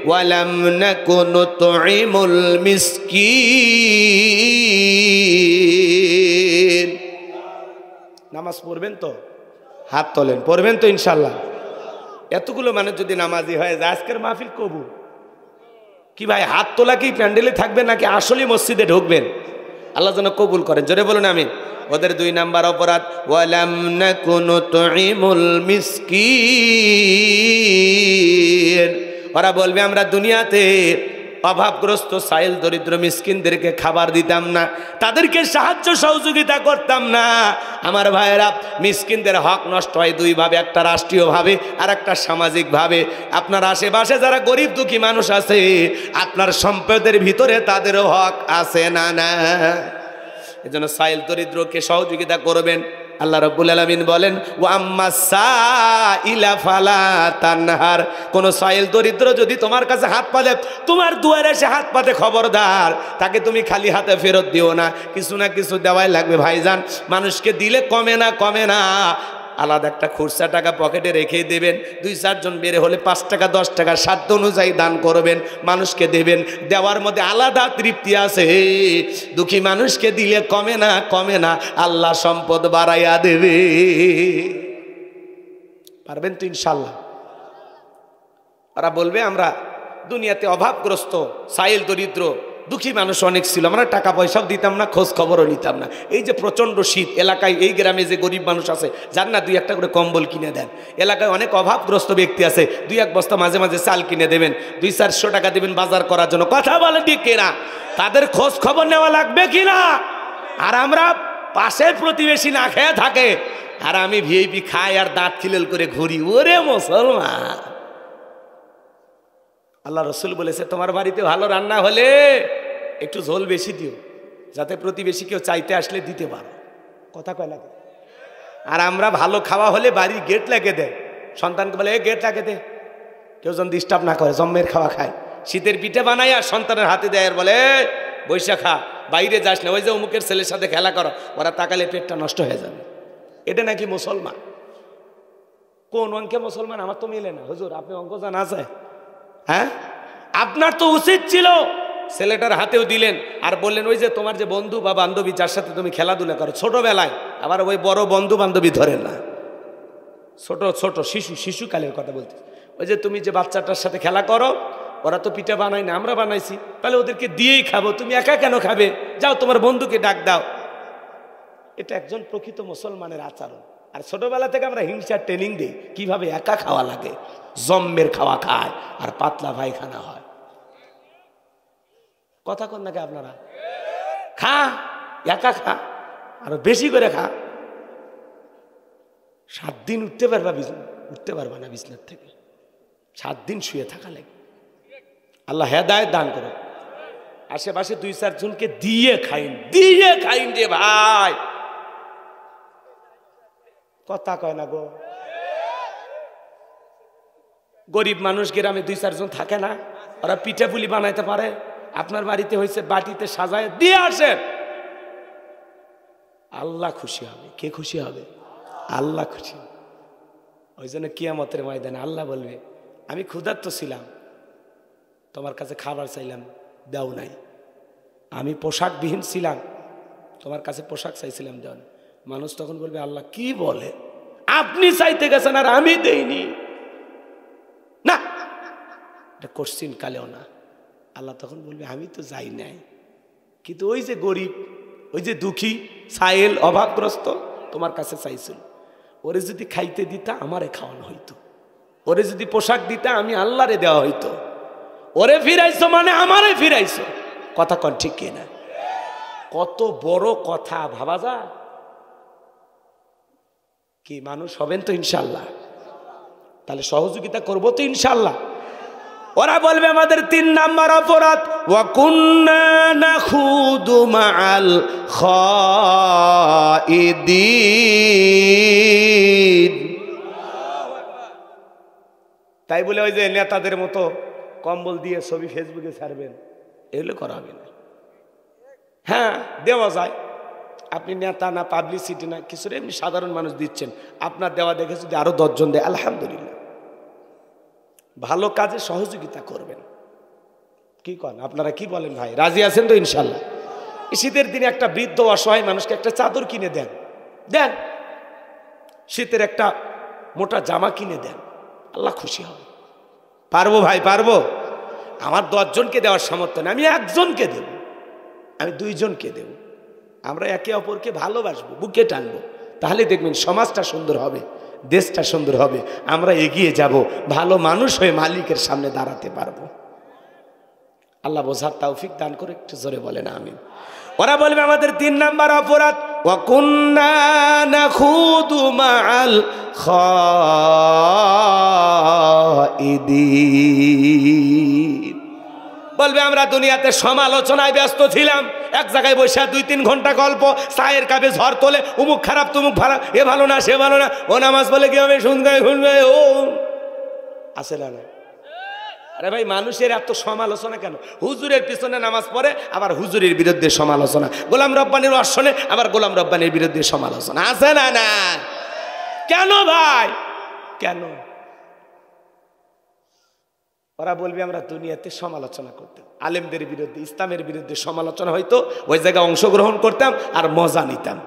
ওয়ালাম নাকুনু তুইমুল মিসকিন। নামাজ পড়বেন তো? হাত তোলেন। পড়বেন তো ইনশাআল্লাহ? এতগুলো মানুষ যদি নামাজি হয়ে যায়, আজকের মাহফিল কবুল। কি ভাই, হাত তোলা কি প্যান্ডেলে থাকবে নাকি আসলে মসজিদে ঢুকবেন? আল্লাহ যেন কবুল করেন, জোরে বলুন আমিন। ওদের 2 নাম্বার অপরাধ, ওয়ালাম নাকুনু তুইমুল মিসকিন। ওরা বলবে আমরা দুনিয়াতে অভাবগ্রস্ত সাইল দরিদ্র মিসকিনদেরকে খাবার দিতাম না, তাদেরকে সাহায্য সহযোগিতা করতাম না। আমার ভাইয়েরা, মিসকিনদের হক নষ্ট হয় 2 ভাবে, একটা রাষ্ট্রীয়ভাবে আর একটা সামাজিকভাবে। আপনার আশেপাশে যারা গরিব দুঃখী মানুষ আছে, আপনার সম্পদের ভিতরে তাদেরও হক আছে না? না। এজন্য সাইল দরিদ্রকে সহযোগিতা করবেন। আল্লাহ রাব্বুল আলামিন বলেন ওয়া আম্মাস সাইলা ফালা তানহার। কোন সাইল দরিদ্র যদি তোমার কাছে হাত পাতে, তোমার দুয়ারে এসে হাত পাতে, খবরদার তাকে তুমি খালি হাতে ফেরত দিও না, কিছু না কিছু দেওয়াই লাগবে ভাইজান। মানুষকে দিলে কমে না, কমে না। আলাদা একটা খুচরা টাকা পকেটে রেখে দেবেন, 2-4 জন বের হলে 5 টাকা 10 টাকা সাধ্য অনুযায়ী দান করবেন, মানুষকে দেবেন। দেওয়ার মধ্যে আলাদা তৃপ্তি আছে। দুঃখী মানুষকে দিলে কমে না, কমে না, আল্লাহ সম্পদ বাড়াইয়া দেবে। পারবেন তো ইনশাল্লাহ? ওরা বলবে আমরা দুনিয়াতে অভাবগ্রস্ত সাইল দরিদ্র দুঃখী মানুষ অনেক ছিল, আমরা টাকা পয়সাও দিতাম না, খোঁজ খবরও নিতাম না। এই যে প্রচণ্ড শীত, এলাকায় এই গ্রামে যে গরিব মানুষ আছে, যার না 2-1টা করে কম্বল কিনে দেন। এলাকায় অনেক অভাবগ্রস্ত ব্যক্তি আছে, 2-1 বস্তা মাঝে মাঝে চাল কিনে দেবেন, 200-400 টাকা দেবেন বাজার করার জন্য। কথা বলে ঠিক কিনা? তাদের খোঁজ খবর নেওয়া লাগবে কিনা? আর আমরা পাশের প্রতিবেশী না খেয়ে থাকে, আর আমি ভিআইপি খাই আর দাঁত খিলেল করে ঘুরি। ওরে মুসলমান, আল্লাহ রসুল বলেছে তোমার বাড়িতে ভালো রান্না হলে একটু ঝোল বেশি দিও, যাতে প্রতিবেশী কেউ চাইতে আসলে দিতে পারো। কথা কয় লাগে? আর আমরা ভালো খাওয়া হলে বাড়ির গেট লাগিয়ে দেয়, সন্তানকে বলে গেট লাগিয়ে দে, কেউ যেন ডিস্টার্ব না করে, জম্মের খাওয়া খায়। শীতের পিঠে বানাই আর সন্তানের হাতে দেয়, আর বলে বৈশা খা, বাইরে যাস না, ওই যে অমুকের ছেলের সাথে খেলা করো, ওরা তাকালে পেটটা নষ্ট হয়ে যাবে। এটা নাকি মুসলমান? কোন অঙ্কে মুসলমান? আমার তো মিলে না হুজুর, আপনি অঙ্ক জানা আছে? হ্যাঁ, আপনার তো উচিত ছিল ছেলেটার হাতেও দিলেন আর বললেন ওই যে তোমার যে বন্ধু বা বান্ধবী যার সাথে তুমি খেলাধুলা করো ছোটবেলায়, আবার ওই বড় বন্ধু বান্ধবী ধরেন না, ছোট ছোট শিশুকালের কথা বলতে, ওই যে তুমি যে বাচ্চাটার সাথে খেলা করো, ওরা তো পিঠা বানায় না, আমরা বানাইছি, তাহলে ওদেরকে দিয়েই খাবো, তুমি একা কেন খাবে? যাও তোমার বন্ধুকে ডাক দাও। এটা একজন প্রকৃত মুসলমানের আচরণ। আর ছোটবেলা থেকে আমরা হিংসার ট্রেনিং দিই কিভাবে একা খাওয়া লাগে, জম্মের খাওয়া খায় আর পাতলা পায়খানা হয়। কথা কন নাকি আপনারা? খা, একা খা, আরো বেশি করে খা। 7 দিন উঠতে পারবা না বিছনার থেকে, 7 দিন শুয়ে থাকা লাগে। আল্লাহ হেদায়েত দান করে। আশেপাশে 2-4 জনকে দিয়ে খাইন রে ভাই। কথা কয় না গো? গরিব মানুষ গ্রামে 2-4 জন থাকে না, ওরা পিঠা পুলি বানাইতে পারে, আপনার বাড়িতে হয়েছে বাটিতে সাজায় দিয়ে আসেন, আল্লাহ খুশি হবে। কে খুশি হবে? আল্লাহ খুশি। ওই জন্য কিয়ামতের ময়দানে আল্লাহ বলবে আমি ক্ষুধার্ত ছিলাম, তোমার কাছে খাবার চাইলাম দাও নাই, আমি পোশাকবিহীন ছিলাম, তোমার কাছে পোশাক চাইছিলাম দাও না। মানুষ তখন বলবে আল্লাহ কি বলে, আপনি চাইতে গেছেন আর আমি দেইনি না, এটা কোশ্চিন কালেও না। আল্লাহ তখন বলবে আমি তো যাই নাই, কিন্তু ওই যে গরিব, ওই যে দুঃখী সাইল অভাবগ্রস্ত তোমার কাছে চাইছিল, ওরে যদি খাইতে দিতা আমারে খাওয়ানো হইতো, ওরে যদি পোশাক দিতা আমি আল্লাহরে দেওয়া হইতো, ওরে ফিরাইছো মানে আমারে ফিরাইছো। কথা কন ঠিক কিনা? কত বড় কথা ভাবা যায়। কি মানুষ হবেন তো ইনশাল্লাহ? তাহলে সহযোগিতা করবো তো ইনশাল্লাহ। ওরা বলবে আমাদের 3 নাম্বার অপরাধ, ওয়া কুন্না নাখুদু মাআল খাইদিন। তাই বলে ওই যে নেতাদের মতো কম্বল দিয়ে ছবি ফেসবুকে ছাড়বেন, এগুলো করা হবে না। হ্যাঁ দেওয়া যায়, আপনি নেতা না, পাবলিসিটি না, কিছু এমনি সাধারণ মানুষ দিচ্ছেন, আপনার দেওয়া দেখে যদি আরো 10 জন দেয় আলহামদুলিল্লাহ। ভালো কাজে সহযোগিতা করবেন। কি করেন আপনারা, কি বলেন ভাই, রাজি আছেন তো ইনশাল্লাহ? শীতের দিনে একটা বৃদ্ধ অসহায় মানুষকে একটা চাদর কিনে দেন, দেন। শীতের একটা মোটা জামা কিনে দেন, আল্লাহ খুশি হবে। পারবো ভাই, পারবো। আমার 10 জনকে দেওয়ার সামর্থ্য নেই, আমি 1 জনকে দেব, আমি 2 জনকে দেব। আমরা একে অপরকে ভালোবাসবো, বুকে টানবো, তাহলে দেখবেন সমাজটা সুন্দর হবে, দেশটা সুন্দর হবে, আমরা এগিয়ে যাব, ভালো মানুষ হয়ে মালিকের সামনে দাঁড়াতে পারবো। আল্লাহ বোঝার তৌফিক দান করে, একটু জোরে বলেন আমিন। ওরা বলবে আমাদের 3 নাম্বার অপরাধ, ওয়া কুন্না নাখুদু মাআল খাইদিন। বলবে আমরা দুনিয়াতে সমালোচনায় ব্যস্ত ছিলাম, এক জায়গায় বসে 2-3 ঘন্টা গল্প, চায়ের কাপে ঝড় তোলে, উমুক খারাপ তুমুক খারাপ, এ ভালো না সে ভালো না, ও নামাজ বলে কি হবে, শুনবে ও আসে না। আরে ভাই, মানুষের এত সমালোচনা কেন? হুজুরের পিছনে নামাজ পড়ে, আবার হুজুরের বিরুদ্ধে সমালোচনা, গোলাম রব্বানির অর্শনে আবার গোলাম রব্বানির বিরুদ্ধে সমালোচনা, আছে না? না কেন ভাই, কেন? ওরা বলবে আমরা দুনিয়াতে সমালোচনা করতাম, আলেমদের বিরুদ্ধে, ইসলামের বিরুদ্ধে সমালোচনা হয়তো, ওই জায়গায় অংশগ্রহণ করতাম আর মজা নিতাম।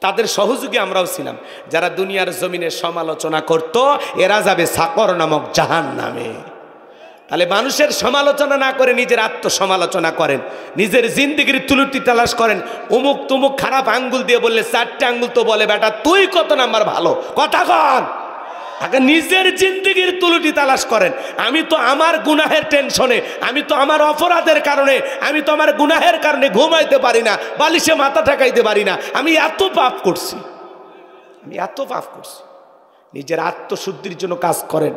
তাদের সহযোগী আমরাও ছিলাম। যারা দুনিয়ার জমিনে সমালোচনা করত, এরা যাবে সাকর নামক জাহান্নামে। তাহলে মানুষের সমালোচনা না করে নিজের আত্মসমালোচনা করেন, নিজের জিন্দেগির তুলুটি তালাশ করেন। অমুক তুমুক খারাপ আঙ্গুল দিয়ে বললে 4টে আঙ্গুল তো বলে বেটা তুই কত নাম্বার ভালো, কথা কন। আগে নিজের জিন্দেগির তুলুটি তালাশ করেন। আমি তো আমার গুনাহের টেনশনে, আমি তো আমার অপরাধের কারণে, আমি তো আমার গুনাহের কারণে ঘুমাইতে পারি না, বালিশে মাথা ঠেকাইতে পারি না, আমি এত পাপ করছি, আমি এত পাপ করছি। নিজের আত্মশুদ্ধির জন্য কাজ করেন,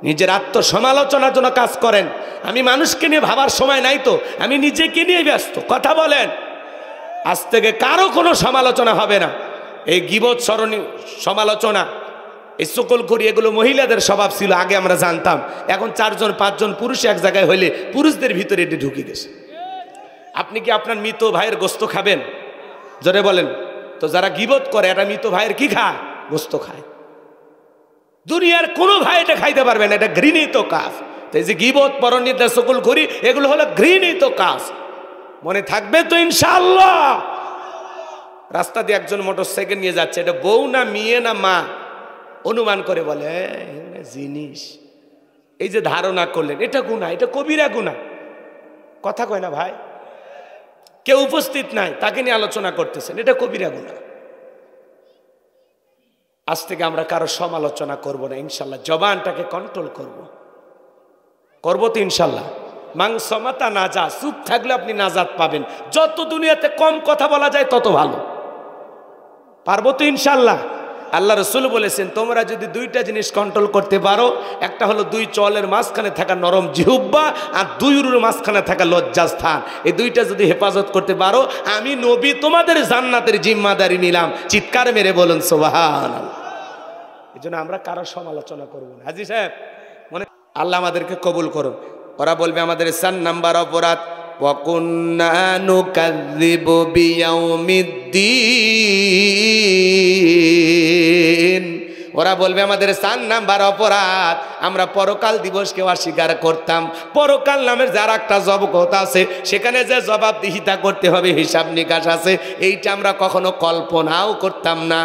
নিজের আত্মসমালোচনার জন্য কাজ করেন। আমি মানুষকে নিয়ে ভাবার সময় নাই তো, আমি নিজেকে নিয়ে ব্যস্ত, কথা বলেন। আজ থেকে কারো কোনো সমালোচনা হবে না। এই গীবত, স্মরণী, সমালোচনা, এই সকল করি, এগুলো মহিলাদের স্বভাব ছিল, আগে আমরা জানতাম। এখন 4 জন 5 জন পুরুষ এক জায়গায় হইলে পুরুষদের ভিতরে এটি ঢুকে গেছে। আপনি কি আপনার মৃত ভাইয়ের গোস্ত খাবেন? জোরে বলেন তো। যারা গীবত করে, এটা মৃত ভাইয়ের কি খায়? গোস্ত খায়। দুনিয়ার কোনো ভাই এটা খাইতে পারবে না, এটা ঘৃণিত কাজ। এই যে গীবত, পরনিন্দা, সকল করি, এগুলো হলো ঘৃণিত কাজ। মনে থাকবে তো ইনশাআল্লাহ? রাস্তা দিয়ে একজন মোটরসাইকেল নিয়ে যাচ্ছে, এটা বউ না মেয়ে না মা, অনুমান করে বলে জিনিস, এই যে ধারণা করলেন, এটা গুনাহ, এটা কবিরা গুনাহ, কথা কয় না ভাই? কেউ উপস্থিত নাই, তাকে নিয়ে আলোচনা করতেছেন, এটা কবিরা গুনাহ। আজ থেকে আমরা কারো সমালোচনা করব না ইনশাল্লাহ, জবানটাকে কন্ট্রোল করব তো ইনশাল্লাহ। মাংসমাতা নাজা, চুপ থাকলে আপনি নাজাত পাবেন। যত দুনিয়াতে কম কথা বলা যায় তত ভালো, পারবো তো ইনশাল্লাহ। আল্লাহ রসুল বলেছেন, তোমরা যদি 2টা জিনিস কন্ট্রোল করতে পারো, একটা হলো 2 চলের মাঝখানে থাকা নরম জিহ্বা, আর 2 উরুর মাঝখানে থাকা লজ্জাস্থান। এই 2টা যদি হেফাজত করতে পারো, আমি নবী তোমাদের জান্নাতের জিম্মাদারি নিলাম। চিৎকার মেরে বলুন সুবহানাল্লাহ। এই জন্য আমরা কারো সমালোচনা করব না। হাজী সাহেব, মনে আল্লাহ আমাদেরকে কবুল করুন। ওরা বলবে আমাদের 4 নাম্বার অপরাধ, ওয়া কুন্না নুকাযযিবু বিয়াউমিদ্দিন। ওরা বলবে আমাদের 4 নাম্বার অপরাধ, আমরা পরকাল দিবসকে অস্বীকার করতাম। পরকাল নামের যার একটা জগৎ আছে, সেখানে যে জবাবদিহিতা করতে হবে, হিসাব নিকাশ আছে, এইটা আমরা কখনো কল্পনাও করতাম না।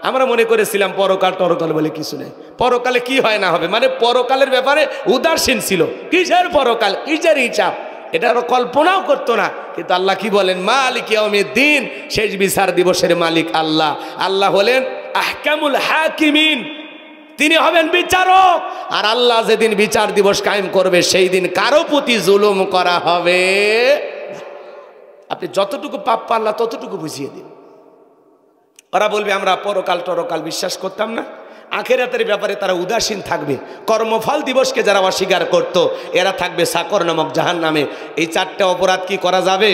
আমরা মনে করেছিলাম পরকাল টরকাল বলে কিছু নেই, পরকালে কি হয় না হবে, মানে পরকালের ব্যাপারে উদাসীন ছিল। কিসের পরকাল, কিসের হিসাব, এটা আরো কল্পনাও করতো না। কিন্তু আল্লাহ কি বলেন, মালিক ইয়াউমিদ্দিন, শেষ বিচার দিবসের মালিক আল্লাহ। আল্লাহ হলেন আহকামুল হাকিমিন, তিনি হবেন বিচারক। আর আল্লাহ যেদিন বিচার দিবস কায়েম করবে, সেই দিন কারো প্রতি জুলুম করা হবে। আপনি যতটুকু পাপ আল্লাহ ততটুকু বুঝিয়ে দিন। ওরা বলবে আমরা পরকাল টরকাল বিশ্বাস করতাম না, আখিরাতের ব্যাপারে তারা উদাসীন থাকবে। কর্মফল দিবসকে যারা অস্বীকার করত এরা থাকবে সাকর নামক জাহান্নামে। এই চারটে অপরাধ কি করা যাবে?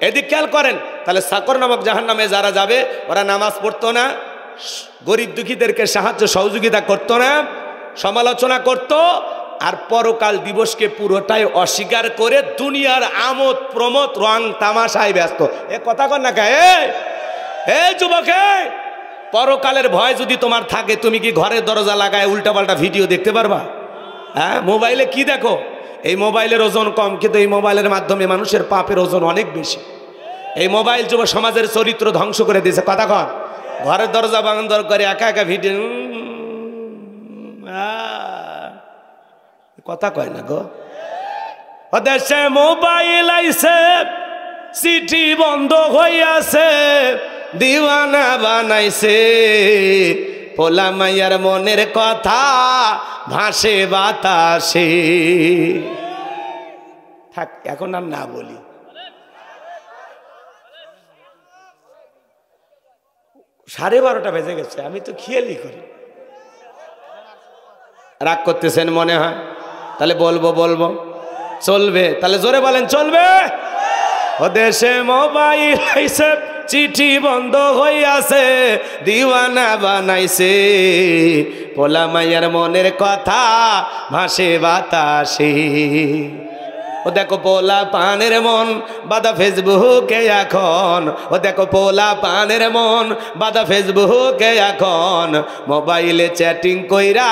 এদিক খেয়াল করেন। তাহলে সাকর নামক জাহান্নামে যারা যাবে ওরা নামাজ পড়তো না, গরিব দুঃখীদেরকে সাহায্য সহযোগিতা করতো না, সমালোচনা করত, আর পরকাল দিবসকে পুরোটাই অস্বীকার করে দুনিয়ার আমোদ প্রমোদ রং তামাশায় ব্যস্ত। এ কথা কর না কে? যুবকে, পরকালের ভয় যদি তোমার থাকে তুমি কি ঘরের দরজা লাগায় উল্টাপাল্টা ভিডিও দেখতে পারবা? হ্যাঁ, মোবাইলে কি দেখো? এই মোবাইলের ওজন কম, কিন্তু এই মোবাইলের মাধ্যমে মানুষের পাপের ওজন অনেক বেশি। এই মোবাইল যুব সমাজের চরিত্র ধ্বংস করে দিয়েছে। কথা কন, ঘরের দরজা বন্ধ করে একা একা ভিডিও, কথা কয় না গো। দেশে মোবাইল আইছে, চিঠি বন্ধ হইয়াছে, দিওয়ানা বানাইছে, পোলা মাইয়ার মনের কথা ভাসে বাতাসে। থাক, এখন আর না বলি। 12:30 বেজে গেছে, আমি তো খেয়ালই করি। রাগ করতেছেন মনে হয়? তাহলে বলবো চলবে? তাহলে জোরে বলেন চলবে। ও দেশে মোবাইল আইছে, চিঠি বন্ধ হইয়াছে, দিওয়ানা বানাইছে, পোলা মাইয়ার মনের কথা ভাসে বাতাসে। ও দেখো পোলা পানের মন বাদা ফেসবুকে এখন, ও দেখো পোলা পানের মন বাদা ফেসবুকে এখন, মোবাইলে চ্যাটিং কইরা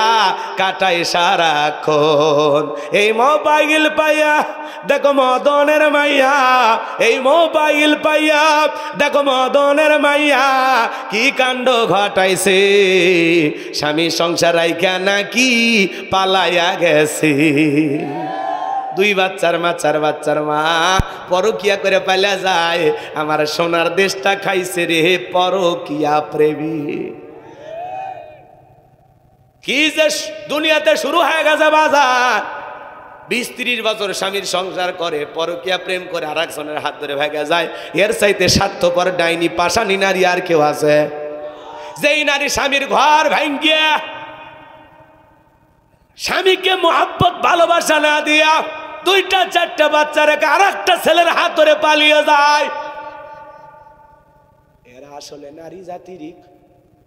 কাটায় সারাক্ষণ। এই মোবাইল পাইয়া দেখো মদনের মাইয়া, এই মোবাইল পাইয়া দেখো মদনের মাইয়া কি কাণ্ড ঘটাইছে, স্বামী সংসার রাইখা নাকি পালাইয়া গেছে। 2 বাচ্চার মা, 4 বাচ্চার মা পরকিয়া করে পালা যায়। আমার সোনার দেশটা খাইছে রে পরকিয়া প্রেমী। কি যে দুনিয়াতে শুরু হয়ে গেছে বাজার। 20-30 বছর স্বামীর সংসার করে, পরকিয়া প্রেম করে আর একজনের হাত ধরে ভেগে যায়। এর চাইতে স্বার্থপর ডাইনি পাশানি নারী আর কেউ আছে? যেই নারী স্বামীর ঘর ভাঙ্গিয়া, স্বামীকে মোহাব্বত ভালোবাসা না দিয়া 2-4টা বাচ্চা রেখে আর একটা ছেলের হাত ধরে পালিয়ে যায়, এরা আসলে নারী জাতির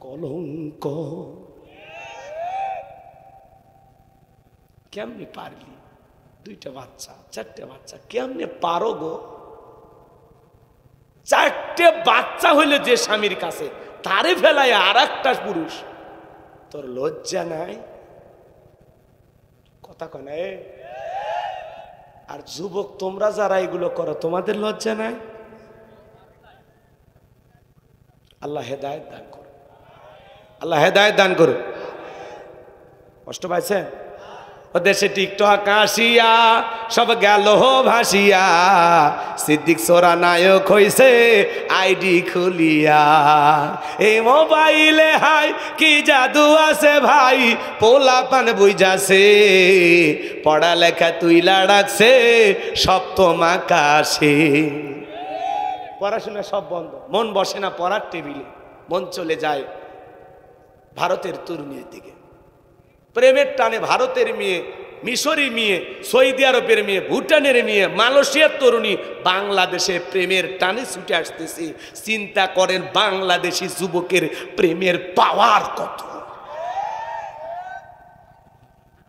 কলঙ্ক। কেমনে পারলি? 2টা বাচ্চা, 4টে বাচ্চা, কেমনে পারো গো? 4টে বাচ্চা হইলে যে স্বামীর কাছে, তারে ফেলায় আর একটা পুরুষ। তোর লজ্জা নাই? কথা কনে। আর যুবক তোমরা যারা এগুলো করো, তোমাদের লজ্জা নাই? আল্লাহ হেদায়েত দান করো, আল্লাহ হেদায়েত দান করো। কষ্ট পাইছেন? ও দেশে টিকটক আসিয়া সব গেল ভাসিয়া, সিদ্দিক সোরা নায়ক হইছে আইডি খুলিয়া। এই মোবাইলে হাই কি জাদু আছে ভাই, পোলা পান বুঝাছে, পড়ালেখা তুইলা রাখছে সপ্তম আকাশে। পড়াশোনা সব বন্ধ, মন বসে না পড়ার টেবিলে, মন চলে যায় ভারতের তরুণীর দিকে। প্রেমের টানে ভারতের মেয়ে, মিশরি মেয়ে, সৌদি আরবের মেয়ে, ভুটানের মেয়ে, মালয়েশিয়ার তরুণী বাংলাদেশে প্রেমের টানে ছুটে আসতেছে। চিন্তা করেন বাংলাদেশি যুবকের প্রেমের পাওয়ার কত।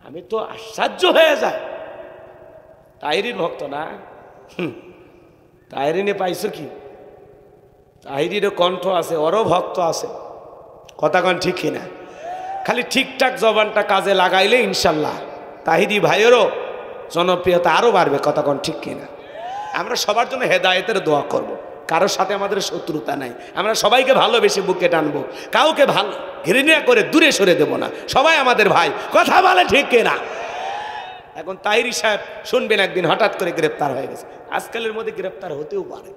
আমি তো আশ্চর্য হয়ে যাই। তাহিরির ভক্ত না? তাহিরিনে পাইছো কি? তাহিরিরও কণ্ঠ আছে, ওরও ভক্ত আছে। কথা কন ঠিক কিনা? খালি ঠিকঠাক জবানটা কাজে লাগাইলে ইনশাল্লাহ তাহিরি ভাইয়েরও জনপ্রিয়তা আরও বাড়বে। কথা কন ঠিক কিনা? আমরা সবার জন্য হেদায়েতের দোয়া করব। কারোর সাথে আমাদের শত্রুতা নাই, আমরা সবাইকে ভালোবেসে বুকে টানবো, কাউকে ভালো ঘৃণা করে দূরে সরে দেব না, সবাই আমাদের ভাই। কথা বলে ঠিক কিনা? এখন তাহিরি সাহেব শুনবেন একদিন হঠাৎ করে গ্রেপ্তার হয়ে গেছে। আজকালের মধ্যে গ্রেপ্তার হতেও পারে,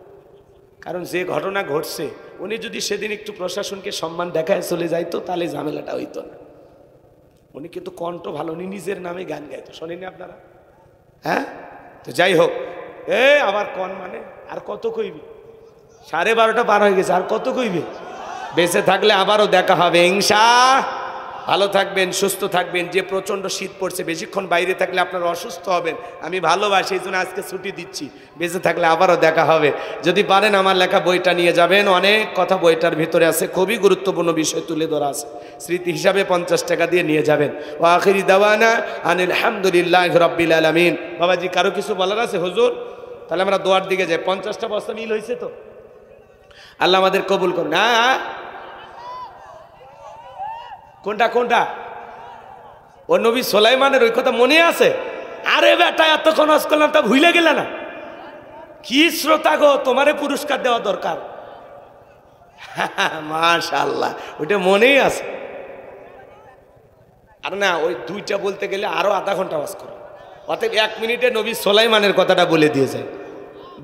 কারণ যে ঘটনা ঘটছে, উনি যদি সেদিন একটু প্রশাসনকে সম্মান দেখায় চলে যাইতো তাহলে ঝামেলাটা হইতো না। উনি কিন্তু কণ্ঠ ভালো, উনি নিজের নামে গান গাইতো, শোনেনি আপনারা? হ্যাঁ, তো যাই হোক, আবার কন মানে আর কত কইবি? 12:30 পার হয়ে গেছে, আর কত কইবে? বেঁচে থাকলে আবারও দেখা হবে ইনশাআল্লাহ। ভালো থাকবেন, সুস্থ থাকবেন। যে প্রচণ্ড শীত পড়ছে, বেশিক্ষণ বাইরে থাকলে আপনারা অসুস্থ হবেন। আমি ভালোবাসি, এই জন্য আজকে ছুটি দিচ্ছি। বেঁচে থাকলে আবারও দেখা হবে। যদি পারেন আমার লেখা বইটা নিয়ে যাবেন, অনেক কথা বইটার ভিতরে আছে, খুবই গুরুত্বপূর্ণ বিষয় তুলে ধরা আছে। স্মৃতি হিসাবে 50 টাকা দিয়ে নিয়ে যাবেন। ও আখিরি দাওয়ানা আনিল হামদুলিল্লাহি রাব্বিল আলামিন। বাবাজি কারো কিছু বলার আছে হুজুর? তাহলে আমরা দোয়ার দিকে যাই। 50টা বস্তা মিল হয়েছে তো? আল্লাহ আমাদের কবুল করুন। না কোনটা কোনটা? ও নবী সুলাইমানের ওই কথা মনে আছে? আরে বেটা এতক্ষণ ওয়াজ করলাম তা ভুলে গেলে না? কি শ্রোতা গো, তোমারে পুরস্কার দেওয়া দরকার। মাশাআল্লাহ, ওইটা মনেই আছে। আর না ওই দুইটা বলতে গেলে আরো আধা ঘন্টা ওয়াজ করো। অতএব 1 মিনিটে নবী সুলাইমানের কথাটা বলে দিয়ে যায়।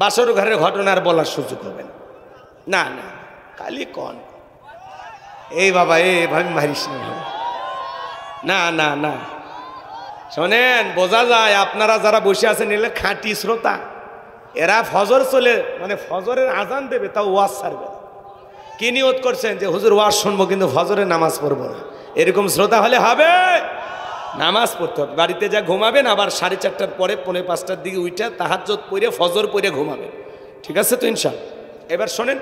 বাসর ঘরের ঘটনা আর বলার সুযোগ হবে না। না না খালি কন এই বাবা ভাই মারিস না। না না না শোনেন, বোঝা যায় আপনারা যারা বসে আছেন এলে খাঁটি শ্রোতা। এরা ফজর চলে মানে ফজরের আজান দেবে, তাও ওয়াজ ছাড়বে না। কি নিয়ত করছেন যে হুজুর ওয়াজ শুনবো কিন্তু ফজরের নামাজ পড়বো না? এরকম শ্রোতা হলে হবে? নামাজ পড়তে হবে। বাড়িতে যা ঘুমাবেন, আবার 4:30টার পরে 4:45টার দিকে উঠে তাহাজ্জুদ পড়ে ফজর পড়ে ঘুমাবেন। ঠিক আছে তো ইনশাআল্লাহ? এবার শোনেন,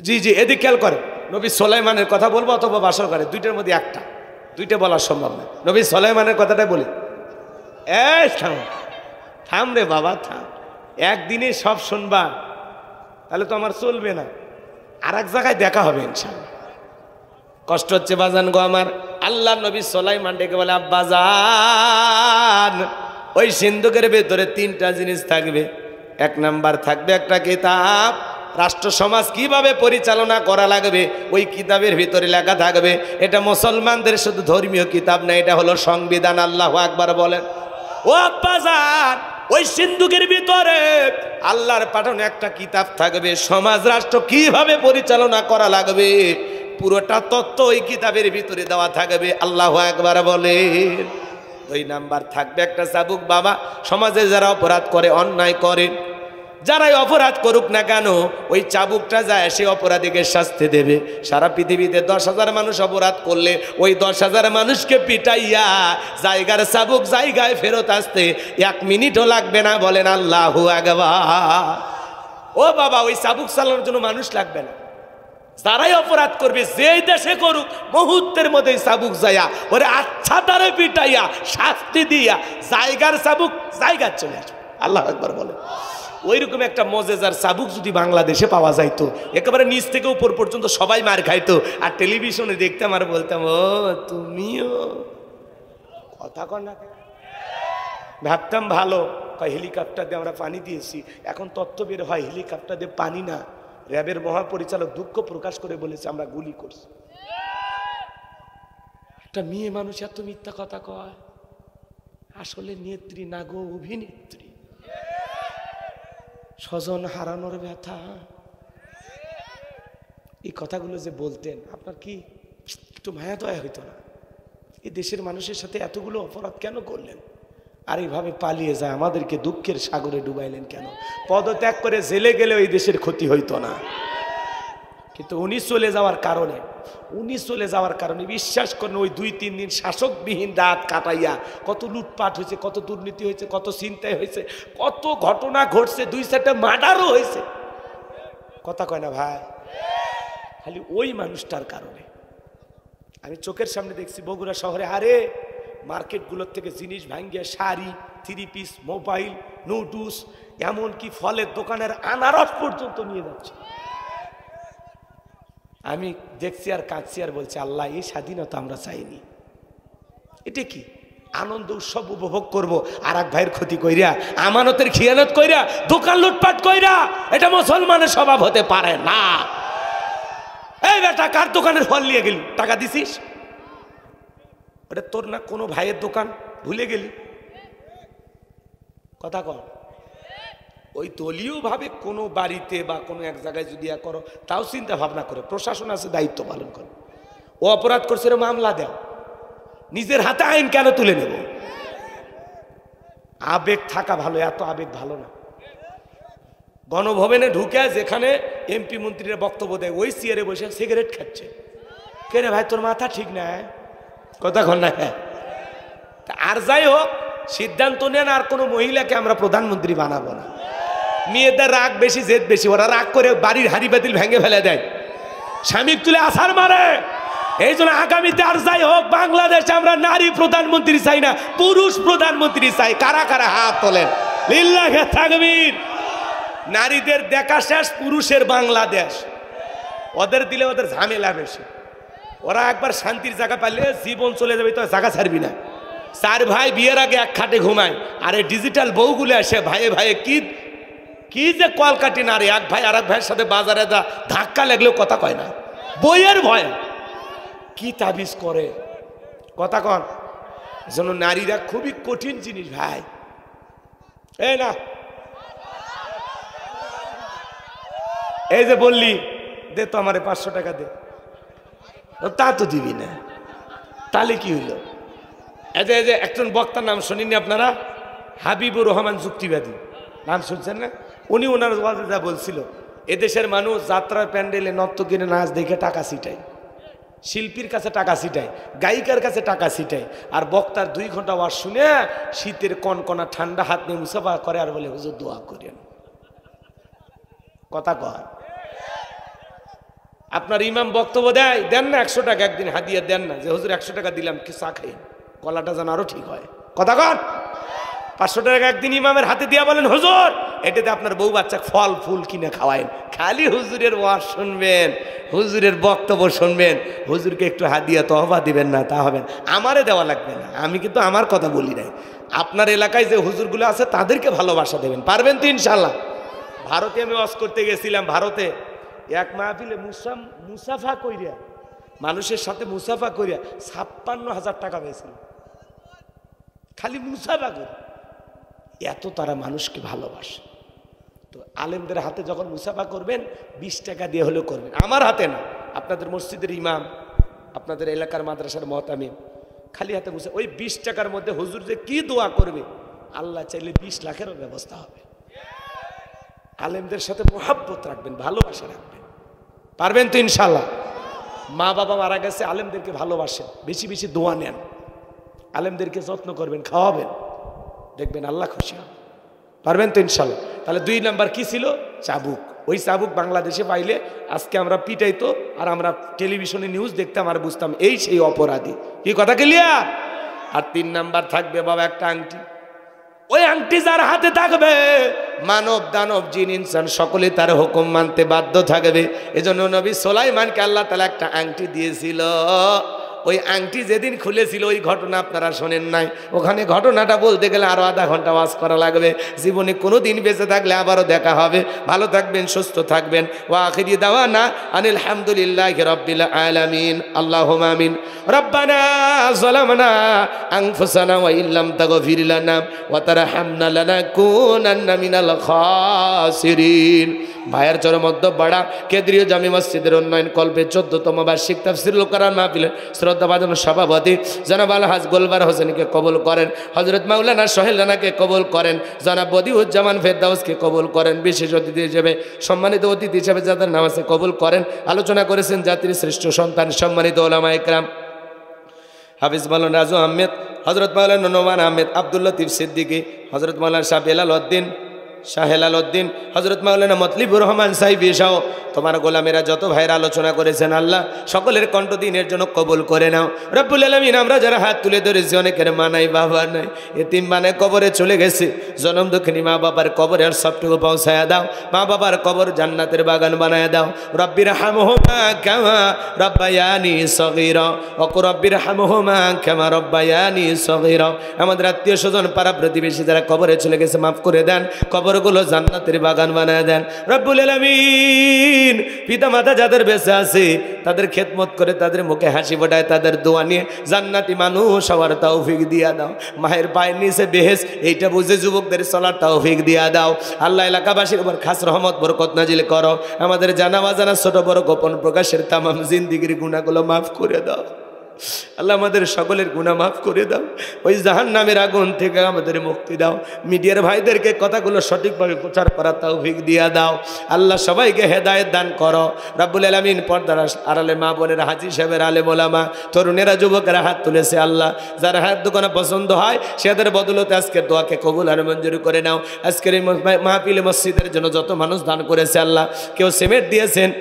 জি জি এদিক খেয়াল করে। নবী সুলাইমানের কথা বলবো অথবা বাসর ঘরে, দুইটার মধ্যে একটা, দুইটা বলা সম্ভব না। নবী সুলাইমানের কথাটাই বলি। থাম থাম রে বাবা থাম, একদিনে সব শুনবা তাহলে তো আমার চলবে না। আর এক জায়গায় দেখা হবে ইনশাআল্লাহ। কষ্ট হচ্ছে বাজান গো আমার। আল্লাহ নবী সুলাইমান ডেকে বলে, আব্বাজান ওই সিন্ধুকের ভেতরে 3টা জিনিস থাকবে। 1 নাম্বার থাকবে একটা কিতাব, রাষ্ট্র সমাজ কিভাবে পরিচালনা করা লাগবে ওই কিতাবের ভিতরে লেখা থাকবে। এটা মুসলমানদের শুধু ধর্মীয় কিতাব না, এটা হলো সংবিধান। আল্লাহু আকবার বলেন। ও আব্বাজান ওই সিন্ধুকের ভিতরে আল্লাহর পাঠানো একটা কিতাব থাকবে, সমাজ রাষ্ট্র কিভাবে পরিচালনা করা লাগবে পুরোটা তত্ত্ব ওই কিতাবের ভিতরে দেওয়া থাকবে। আল্লাহু আকবার বলেন। 2 নাম্বার থাকবে একটা চাবুক। বাবা সমাজে যারা অপরাধ করে, অন্যায় করে, যারাই অপরাধ করুক না কেন, ওই চাবুকটা যায় সে অপরাধীকে শাস্তি দেবে। সারা পৃথিবীতে 10,000 মানুষ অপরাধ করলে ওই 10,000 মানুষকে পিটাইয়া জায়গার চাবুক জায়গায় ফেরত আসতে 1 মিনিটও লাগবে না। বলেন আল্লাহু আকবার। ও বাবা ওই চাবুক চালানোর জন্য মানুষ লাগবে না। যারাই অপরাধ করবে যেই দেশে করুক, মুহূর্তের মধ্যে চাবুক যাইয়া ওরে আচ্ছা তারে পিটাইয়া শাস্তি দিয়া জায়গার চাবুক জায়গার চলে আসবে। আল্লাহু আকবার বলেন। ওইরকম একটা মজেজার চাবুক যদি বাংলাদেশে পাওয়া যাইতো, একেবারে নিচ থেকে উপর পর্যন্ত সবাই মার খাইতো, আর টেলিভিশনে দেখতাম আর বলতাম ও তুমিও কথা কর না। ভাবতাম ভালো, হেলিকপ্টার দিয়ে আমরা পানি দিয়েছি। এখন তথ্য বের হয় হেলিকপ্টার দিয়ে পানি না, র্যাবের মহাপরিচালক দুঃখ প্রকাশ করে বলেছে আমরা গুলি করছি। একটা মেয়ে মানুষ এত মিথ্যা কথা কয়, আসলে নেত্রী না গো, অভিনেত্রী। স্বজন হারানোর ব্যথা, এই কথাগুলো যে বলতেন আপনার কি একটু মায়া দয়া হইতো না? এই দেশের মানুষের সাথে এতগুলো অপরাধ কেন করলেন? আর এইভাবে পালিয়ে যায় আমাদেরকে দুঃখের সাগরে ডুবাইলেন কেন? পদত্যাগ করে জেলে গেলে ওই দেশের ক্ষতি হইতো না, কিন্তু উনি চলে যাওয়ার কারণে বিশ্বাস করেন ওই 2-3 দিন শাসকবিহীন রাত কাটাইয়া কত লুটপাট হয়েছে, কত দুর্নীতি হয়েছে, কত চিন্তায় হয়েছে, কত ঘটনা ঘটছে, 2-4টা মার্ডারও হয়েছে। কথা কয় না ভাই? খালি ওই মানুষটার কারণে। আমি চোখের সামনে দেখছি বগুড়া শহরে আরে মার্কেটগুলোর থেকে জিনিস ভাঙ্গিয়া শাড়ি, 3 পিস, মোবাইল, নুডলস, এমনকি ফলের দোকানের আনারস পর্যন্ত নিয়ে যাচ্ছে। আমি দেখছি আর কাঁদছি আর বলছি আল্লাহ এই স্বাধীনতা আমরা চাইনি। এটা কি আনন্দ উৎসব উপভোগ করব, আর এক ভাইয়ের ক্ষতি কইরা, আমানতের খিয়ানত কইরা, দোকান লুটপাট কইরা, এটা মুসলমানের স্বভাব হতে পারে না। এই বেটা কার দোকানের ফল নিয়ে গেলি, টাকা দিছিস? ওটা তোর না কোনো ভাইয়ের দোকান, ভুলে গেলি? কথা কর। ওই দলীয় ভাবে কোনো বাড়িতে বা কোনো এক জায়গায় যদি করো তাও চিন্তা ভাবনা করে, প্রশাসন আছে দায়িত্ব পালন করে। ও অপরাধ করছে মামলা দেও, নিজের হাতে আইন কেন তুলে নেব? আবেগ থাকা ভালো, এত আবেগ ভালো না। গণভবনে ঢুকে যেখানে এমপি মন্ত্রীরা বক্তব্য দেয় ওই চেয়ারে বসে সিগারেট খাচ্ছে, কে রে ভাই তোর মাথা ঠিক নাই কথা কন না। আর যাই হোক সিদ্ধান্ত নেন আর কোনো মহিলাকে আমরা প্রধানমন্ত্রী বানাবো না। মেয়েদের রাগ বেশি জেদ বেশি, ওরা রাগ করে বাড়ির হাড়ি বাতিল ভেঙে ফেলে দেয়, স্বামী তুলে আছাড় মারে। এই জন্য আগামীতে আর যাই হোক বাংলাদেশে আমরা নারী প্রধানমন্ত্রী চাই না, পুরুষ প্রধানমন্ত্রী চাই। কারা কারা হাত তোলেন? লিল্লাহে তাকবীর। নারীদের দেখা শেষ, পুরুষের বাংলাদেশ। ওদের দিলে ওদের ঝামেলা বেশি, ওরা একবার শান্তির জায়গা পাইলে জীবন চলে যাবে, তো জায়গা ছাড়বি না। চার ভাই বিয়ের আগে এক খাটে ঘুমায়, আর এই ডিজিটাল বউগুলো আসে ভাইয়ে ভাইয়ে কি কি যে কলকাটি নারী, এক ভাই আর এক ভাইয়ের সাথে বাজারে যা ধাক্কা লাগলেও কথা কয় না, বইয়ের ভয় কি তাবিজ করে কথা কন। যেন নারীরা খুবই কঠিন জিনিস ভাই। এই না এই যে বললি দে তো আমারে 500 টাকা দে, তা তো দিবি না, তাহলে কি হইলো? এই যে একজন বক্তার নাম শুনিনি আপনারা, হাবিবুর রহমান যুক্তিবাদী, নাম শুনছেন না? উনি ওনার ওয়াজে যা বলছিল, এদেশের মানুষ যাত্রার প্যান্ডেলে নর্তকীর নাচ দেখে টাকা ছিটায়, শিল্পীর কাছে টাকা ছিটায়, গায়িকার কাছে টাকা ছিটায়, আর বক্তার 2 ঘন্টা ওয়াজ শুনে শীতের কনকনা ঠান্ডা হাত নিয়ে মুসাফা করে আর বলে হুজুর দোয়া করেন। কথা কর। আপনার ইমাম বক্তব্য দেয়, দেন না 100 টাকা একদিন হাদিয়া দেন না, যে হুজুর 100 টাকা দিলাম কি চা খাই, গলাটা যেন আরো ঠিক হয়। কথা কর। 500 টাকা একদিন ইমামের হাতে দিয়া বলেন হুজুর এটাতে আপনার বউ বাচ্চা ফল ফুল কিনে খাওয়ায়েন। খালি হুজুরের ওয়াজ শুনবেন, হুজুরের বক্তব্য শুনবেন, হুজুরকে একটু হাদিয়া তহবা দিবেন না, তা হবে না। আমারে দেওয়া লাগবে না, আমি কিন্তু আমার কথা বলি নাই। আপনার এলাকায় যে হুজুরগুলো আছে তাদেরকে ভালোবাসা দেবেন, পারবেন তো ইনশাল্লাহ। ভারতে আমি ওয়াজ করতে গেছিলাম, ভারতে এক মাহফিলে মুসাফা কইরা, মানুষের সাথে মুসাফা কইরা 56,000 টাকা পেয়েছিল, খালি মুসাফা করে। এত তারা মানুষকে ভালোবাসে। তো আলেমদের হাতে যখন মুসাফা করবেন 20 টাকা দিয়ে হলেও করবেন, আমার হাতে না, আপনাদের মসজিদের ইমাম, আপনাদের এলাকার মাদ্রাসার মহতামিম, খালি হাতে মুসা, ওই 20 টাকার মধ্যে হুজুর যে কি দোয়া করবে, আল্লাহ চাইলে 20 লাখেরও ব্যবস্থা হবে। আলেমদের সাথে মোহাব্বত রাখবেন, ভালোবাসা রাখবেন, পারবেন তো ইনশাল্লাহ। মা বাবা মারা গেছে, আলেমদেরকে ভালোবাসেন, বেশি বেশি দোয়া নেন, আলেমদেরকে যত্ন করবেন, খাওয়াবেন, দেখবেন আল্লাহ খুশি হবে, পারবেন তো ইনশাল্লাহ। তাহলে 2 নাম্বার কি ছিল? চাবুক। ওই চাবুক বাংলাদেশে পাইলে আজকে আমরা পিটাইতো, আর আমরা টেলিভিশনে নিউজ দেখতাম আর বুঝতাম এই সেই অপরাধী। কি কথা ক্লিয়ার? আর 3 নাম্বার থাকবে বাবা একটা আংটি। ওই আংটি যার হাতে থাকবে, মানব দানব জিন ইনসান সকলে তার হুকুম মানতে বাধ্য থাকবে। এজন্য নবী সুলাইমানকে আল্লাহ তাআলা একটা আংটি দিয়েছিল। ওই আংটি যেদিন খুলেছিল ওই ঘটনা আপনারা শোনেন নাই, ওখানে ঘটনাটা বলতে গেলে আরো আধা ঘন্টা ওয়াজ করা লাগবে। জীবনে কোনো দিন বেঁচে থাকলে আবারও দেখা হবে। ভালো থাকবেন, সুস্থ থাকবেন। ওয়া আখিরি দাওয়ানা আনিল হামদুলিল্লাহি রাব্বিল আলামিন। আল্লাহুম্মা আমিন। রব্বানা যালামনা আনফুসানা ওয়া ইল্লাম তাগফির লানা ওয়া তারহামনা লানাকুনান্না মিনাল খাসিরিন। ভাইয়ের চরমধ্য বাড়া কেন্দ্রীয় জামি মসজিদের উন্নয়ন কল্পে 14তম বার্ষিক তাফসীরুল কোরআন মাহফিলের শ্রদ্ধাভাজন সভাপতি জনাব আলহাজ গোলবার হোসেনকে কবুল করেন, হযরত মাওলানা সোহেল রানাকে কবুল করেন, জনাব বদিউজ্জামান ফেরদাউসকে কবুল করেন। বিশেষ অতিথি হিসেবে, সম্মানিত অতিথি হিসেবে যাদের নাম আছে কবুল করেন। আলোচনা করেছেন জাতির শ্রেষ্ঠ সন্তান সম্মানিত ওলামা ইকরাম হাফিজ মাওলানা রাজু আহমেদ, হযরত মাওলানা নোমান আহমেদ, আব্দুল লতিফ সিদ্দিকী, হযরত মাওলানা শাহ হেলাল উদ্দিন, হযরত মাওলানা মতলিবুর রহমান সাহিবী সহ তোমার গোলামেরা যত ভাইরা আলোচনা করেছেন, আল্লাহ সকলের কণ্ঠ দিনের জন্য কবুল করে নাও রব্বুল আলামিন। আমরা যারা হাত তুলে ধরেছি, অনেকের মা নাই, বাবা নাই, এতিম বানায় কবরে চলে গেছে। জনম দুঃখিনী মা বাবার কবরে আর সবটুকু পৌঁছায়া দাও। মা বাবার কবর জান্নাতের বাগান বানায় দাও। রব্বির হামহুমা কামা রব্বায়ানি সগীরা ওয়া রব্বির হামহুমা কামা রব্বায়ানি সগীরা। আমাদের আত্মীয় স্বজন পাড়া প্রতিবেশী যারা কবরে চলে গেছে, মাফ করে দেন, কবরগুলো জান্নাতের বাগান বানায় দেন রব্বুল আলামিন। পিতা মাতা যাদের বেঁচে আছে তাদের খেদমত করে, তাদের মুখে হাসি ফোটায়, তাদের দোয়া নিয়ে জান্নাতি মানুষ হওয়ার তৌফিক দিয়া দাও। মায়ের পায়ের নিচে বেহেশ এইটা বুঝে যুবকদের চলার তৌফিক দিয়া দাও। আল্লাহ এলাকাবাসীর উপর খাস রহমত বরকত নাজিল করো। আমাদের জানা অজানা ছোট বড় গোপন প্রকাশের তামাম জিন্দিগির গুনাহগুলো মাফ করে দাও। আল্লাহ আমাদের সকলের গুনাহ মাফ করে দাও, ওই জাহান্নামের আগুন থেকে আমাদের মুক্তি দাও। মিডিয়ার ভাইদেরকে কথাগুলো সঠিকভাবে প্রচার করার তৌফিক দিয়া দাও। আল্লাহ সবাইকে হেদায়েত দান করো রব্বুল আলামিন। পর্দার আড়ালে মা বোনের, হাজী সাহেবের, আলেম ওলামা, তরুণেরা, যুবকেরা হাত তুলেছে আল্লাহ, যারা হাত দোকানে পছন্দ হয় সেদের বদলতে আজকের দোয়াকে কবুল আর মঞ্জুর করে নাও। আজকের এই মাহফিলে মসজিদের জন্য যত মানুষ দান করেছে আল্লাহ, কেউ সিমেন্ট দিয়েছেন,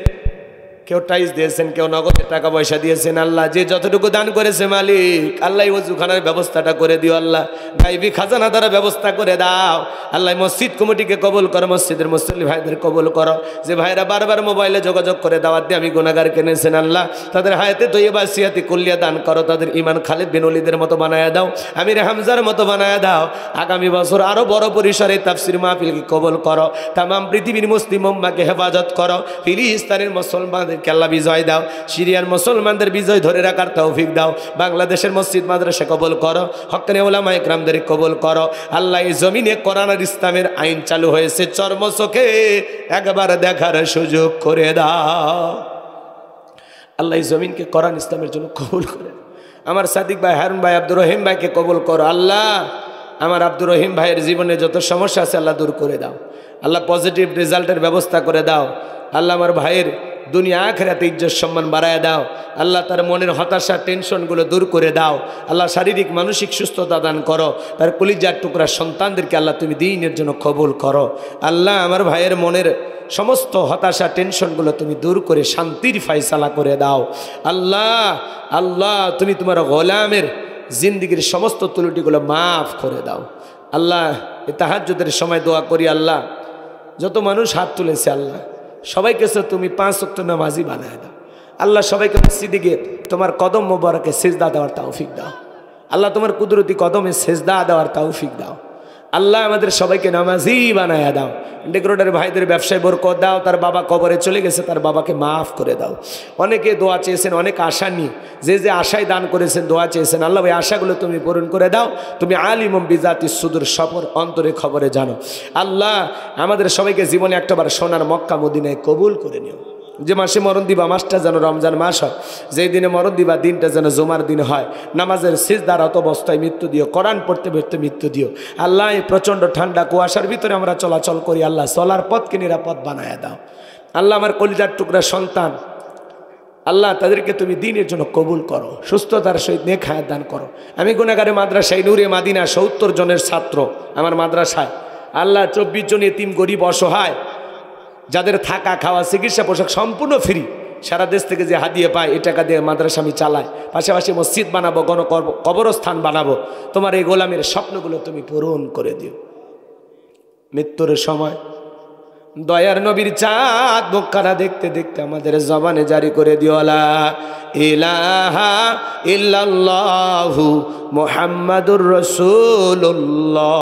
কেউ টাইস দিয়েছেন, কেউ নগদের টাকা পয়সা দিয়েছেন। আল্লাহ যে যতটুকু দান করেছে মালিক আল্লাহ ওযুখানার ব্যবস্থাটা করে দিও আল্লাহ, গাইবি খাজানা দ্বারা ব্যবস্থা করে দাও আল্লাহ। মসজিদ কমিটিকে কবুল করো, মসজিদের মুসল্লি ভাইদের কবুল করো। যে ভাইরা বারবার মোবাইলে যোগাযোগ করে দাওয়াত দিয়ে আমি গুনাহগার কেনেছেন আল্লাহ, তাদের হায়াতে তৈয়বা সিয়াতি কুল্লিয়া দান করো, তাদের ঈমান খালিদ বিন ওলীদের মতো বানায়া দাও, আমির হামজার মতো বানায়া দাও। আগামী বছর আরো বড় পরিসরে তাফসীর মাহফিলকে কবুল করো, তামাম পৃথিবীর মুসলিম উম্মাহকে হেফাজত করো। ফিলিস্তিনের মুসলমান আল্লাহ বিজয় দাও, সিরিয়ার মুসলমানদের বিজয় ধরে রাখার তৌফিক দাও। বাংলাদেশের মসজিদ মাদ্রাসা কবুল করো, হক্কানি উলামা ইকরামদের কবুল করো আল্লাহ। এই জমিনে কোরআন আর ইসলামের আইন চালু হয়েছে, চর্মচোখে একবার দেখার সুযোগ করে দাও আল্লাহ। এই জমিনকে কোরআন ইসলামের জন্য কবুল করে। আমার সাদিক ভাই, হারুন ভাই, আব্দুর রহিম ভাইকে কবুল করো আল্লাহ। আমার আব্দুর রহিম ভাইয়ের জীবনে যত সমস্যা আছে আল্লাহ দূর করে দাও আল্লাহ, পজিটিভ রেজাল্টের ব্যবস্থা করে দাও আল্লাহ। আমার ভাইয়ের দুনিয়া আখিরাতে ইজ্জত সম্মান বাড়ায় দাও আল্লাহ, তার মনের হতাশা টেনশনগুলো দূর করে দাও আল্লাহ। শারীরিক মানসিক সুস্থতা দান করো, তার কলিজার টুকরা সন্তানদেরকে আল্লাহ তুমি দ্বীনের জন্য কবুল করো আল্লাহ। আমার ভাইয়ের মনের সমস্ত হতাশা টেনশনগুলো তুমি দূর করে শান্তির ফায়সালা করে দাও আল্লাহ। আল্লাহ তুমি তোমার গোলামের জিন্দিগির সমস্ত ত্রুটিগুলো মাফ করে দাও আল্লাহ। এই তাহাজ্জুদের সময় দোয়া করি আল্লাহ, যত মানুষ হাত তুলেছে আল্লাহ সবাইকে তুমি 5 ওয়াক্ত নামাজি বানায় দাও আল্লাহ। সবাইকে মসজিদে গিয়ে তোমার কদম মোবারকে সেজদা দেওয়ার তৌফিক দাও আল্লাহ, তোমার কুদরতি কদমে সেজদা দেওয়ার তৌফিক দাও আল্লাহ। আমাদের সবাইকে নামাজি বানায় দাও। ডেকোরেটর ভাইদের ব্যবসায় বরকত দাও, তার বাবা কবরে চলে গেছে, তার বাবাকে মাফ করে দাও। অনেকে দোয়া চেয়েছেন, অনেক আশা নিয়ে যে আশায় দান করেছেন, দোয়া চেয়েছেন আল্লাহ, ওই আশাগুলো তুমি পূরণ করে দাও। তুমি আলিমুম বিজাতি সুদূর সফর অন্তরে খবরে জানো আল্লাহ। আমাদের সবাইকে জীবনে একটাবার সোনার মক্কা মদিনায় কবুল করে নিও। যে মাসে মরণ দিবা মাসটা যেন রমজান মাস হয়, যেই দিনে মরণ দিবা দিনটা যেন জুমার দিন হয়। নামাজের সিজদারত অবস্থায় মৃত্যু দিও, কোরআন পড়তে পড়তে মৃত্যু দিও আল্লাহ। এই প্রচণ্ড ঠান্ডা কুয়াশার ভিতরে আমরা চলাচল করি আল্লাহ, চলার পথকে নিরাপদ বানায় দাও আল্লাহ। আমার কলিজার টুকরা সন্তান আল্লাহ, তাদেরকে তুমি দ্বীনের জন্য কবুল করো, সুস্থতার সহিত নেক হায়াত দান করো। আমি গুনাহগারে মাদ্রাসায় নূরে মাদিনা 70 জনের ছাত্র আমার মাদ্রাসায় আল্লাহ। 24 জন এতিম গরিব অসহায়, যাদের থাকা খাওয়া চিকিৎসা পোশাক সম্পূর্ণ ফ্রি, সারা দেশ থেকে যে হাদিয়ে পায় এই টাকা দিয়ে মাদ্রাসা আমি চালাই, পাশাপাশি মসজিদ বানাবো, কবরস্থান বানাবো। তোমার এই গোলামের স্বপ্নগুলো তুমি পূরণ করে দিও। মৃত্যুর সময় দয়ার নবীর চাঁদ মুখখানা দেখতে দেখতে আমাদের জবানে জারি করে দিও লা ইলাহা ইল্লাল্লাহু মুহাম্মাদুর রাসূলুল্লাহ।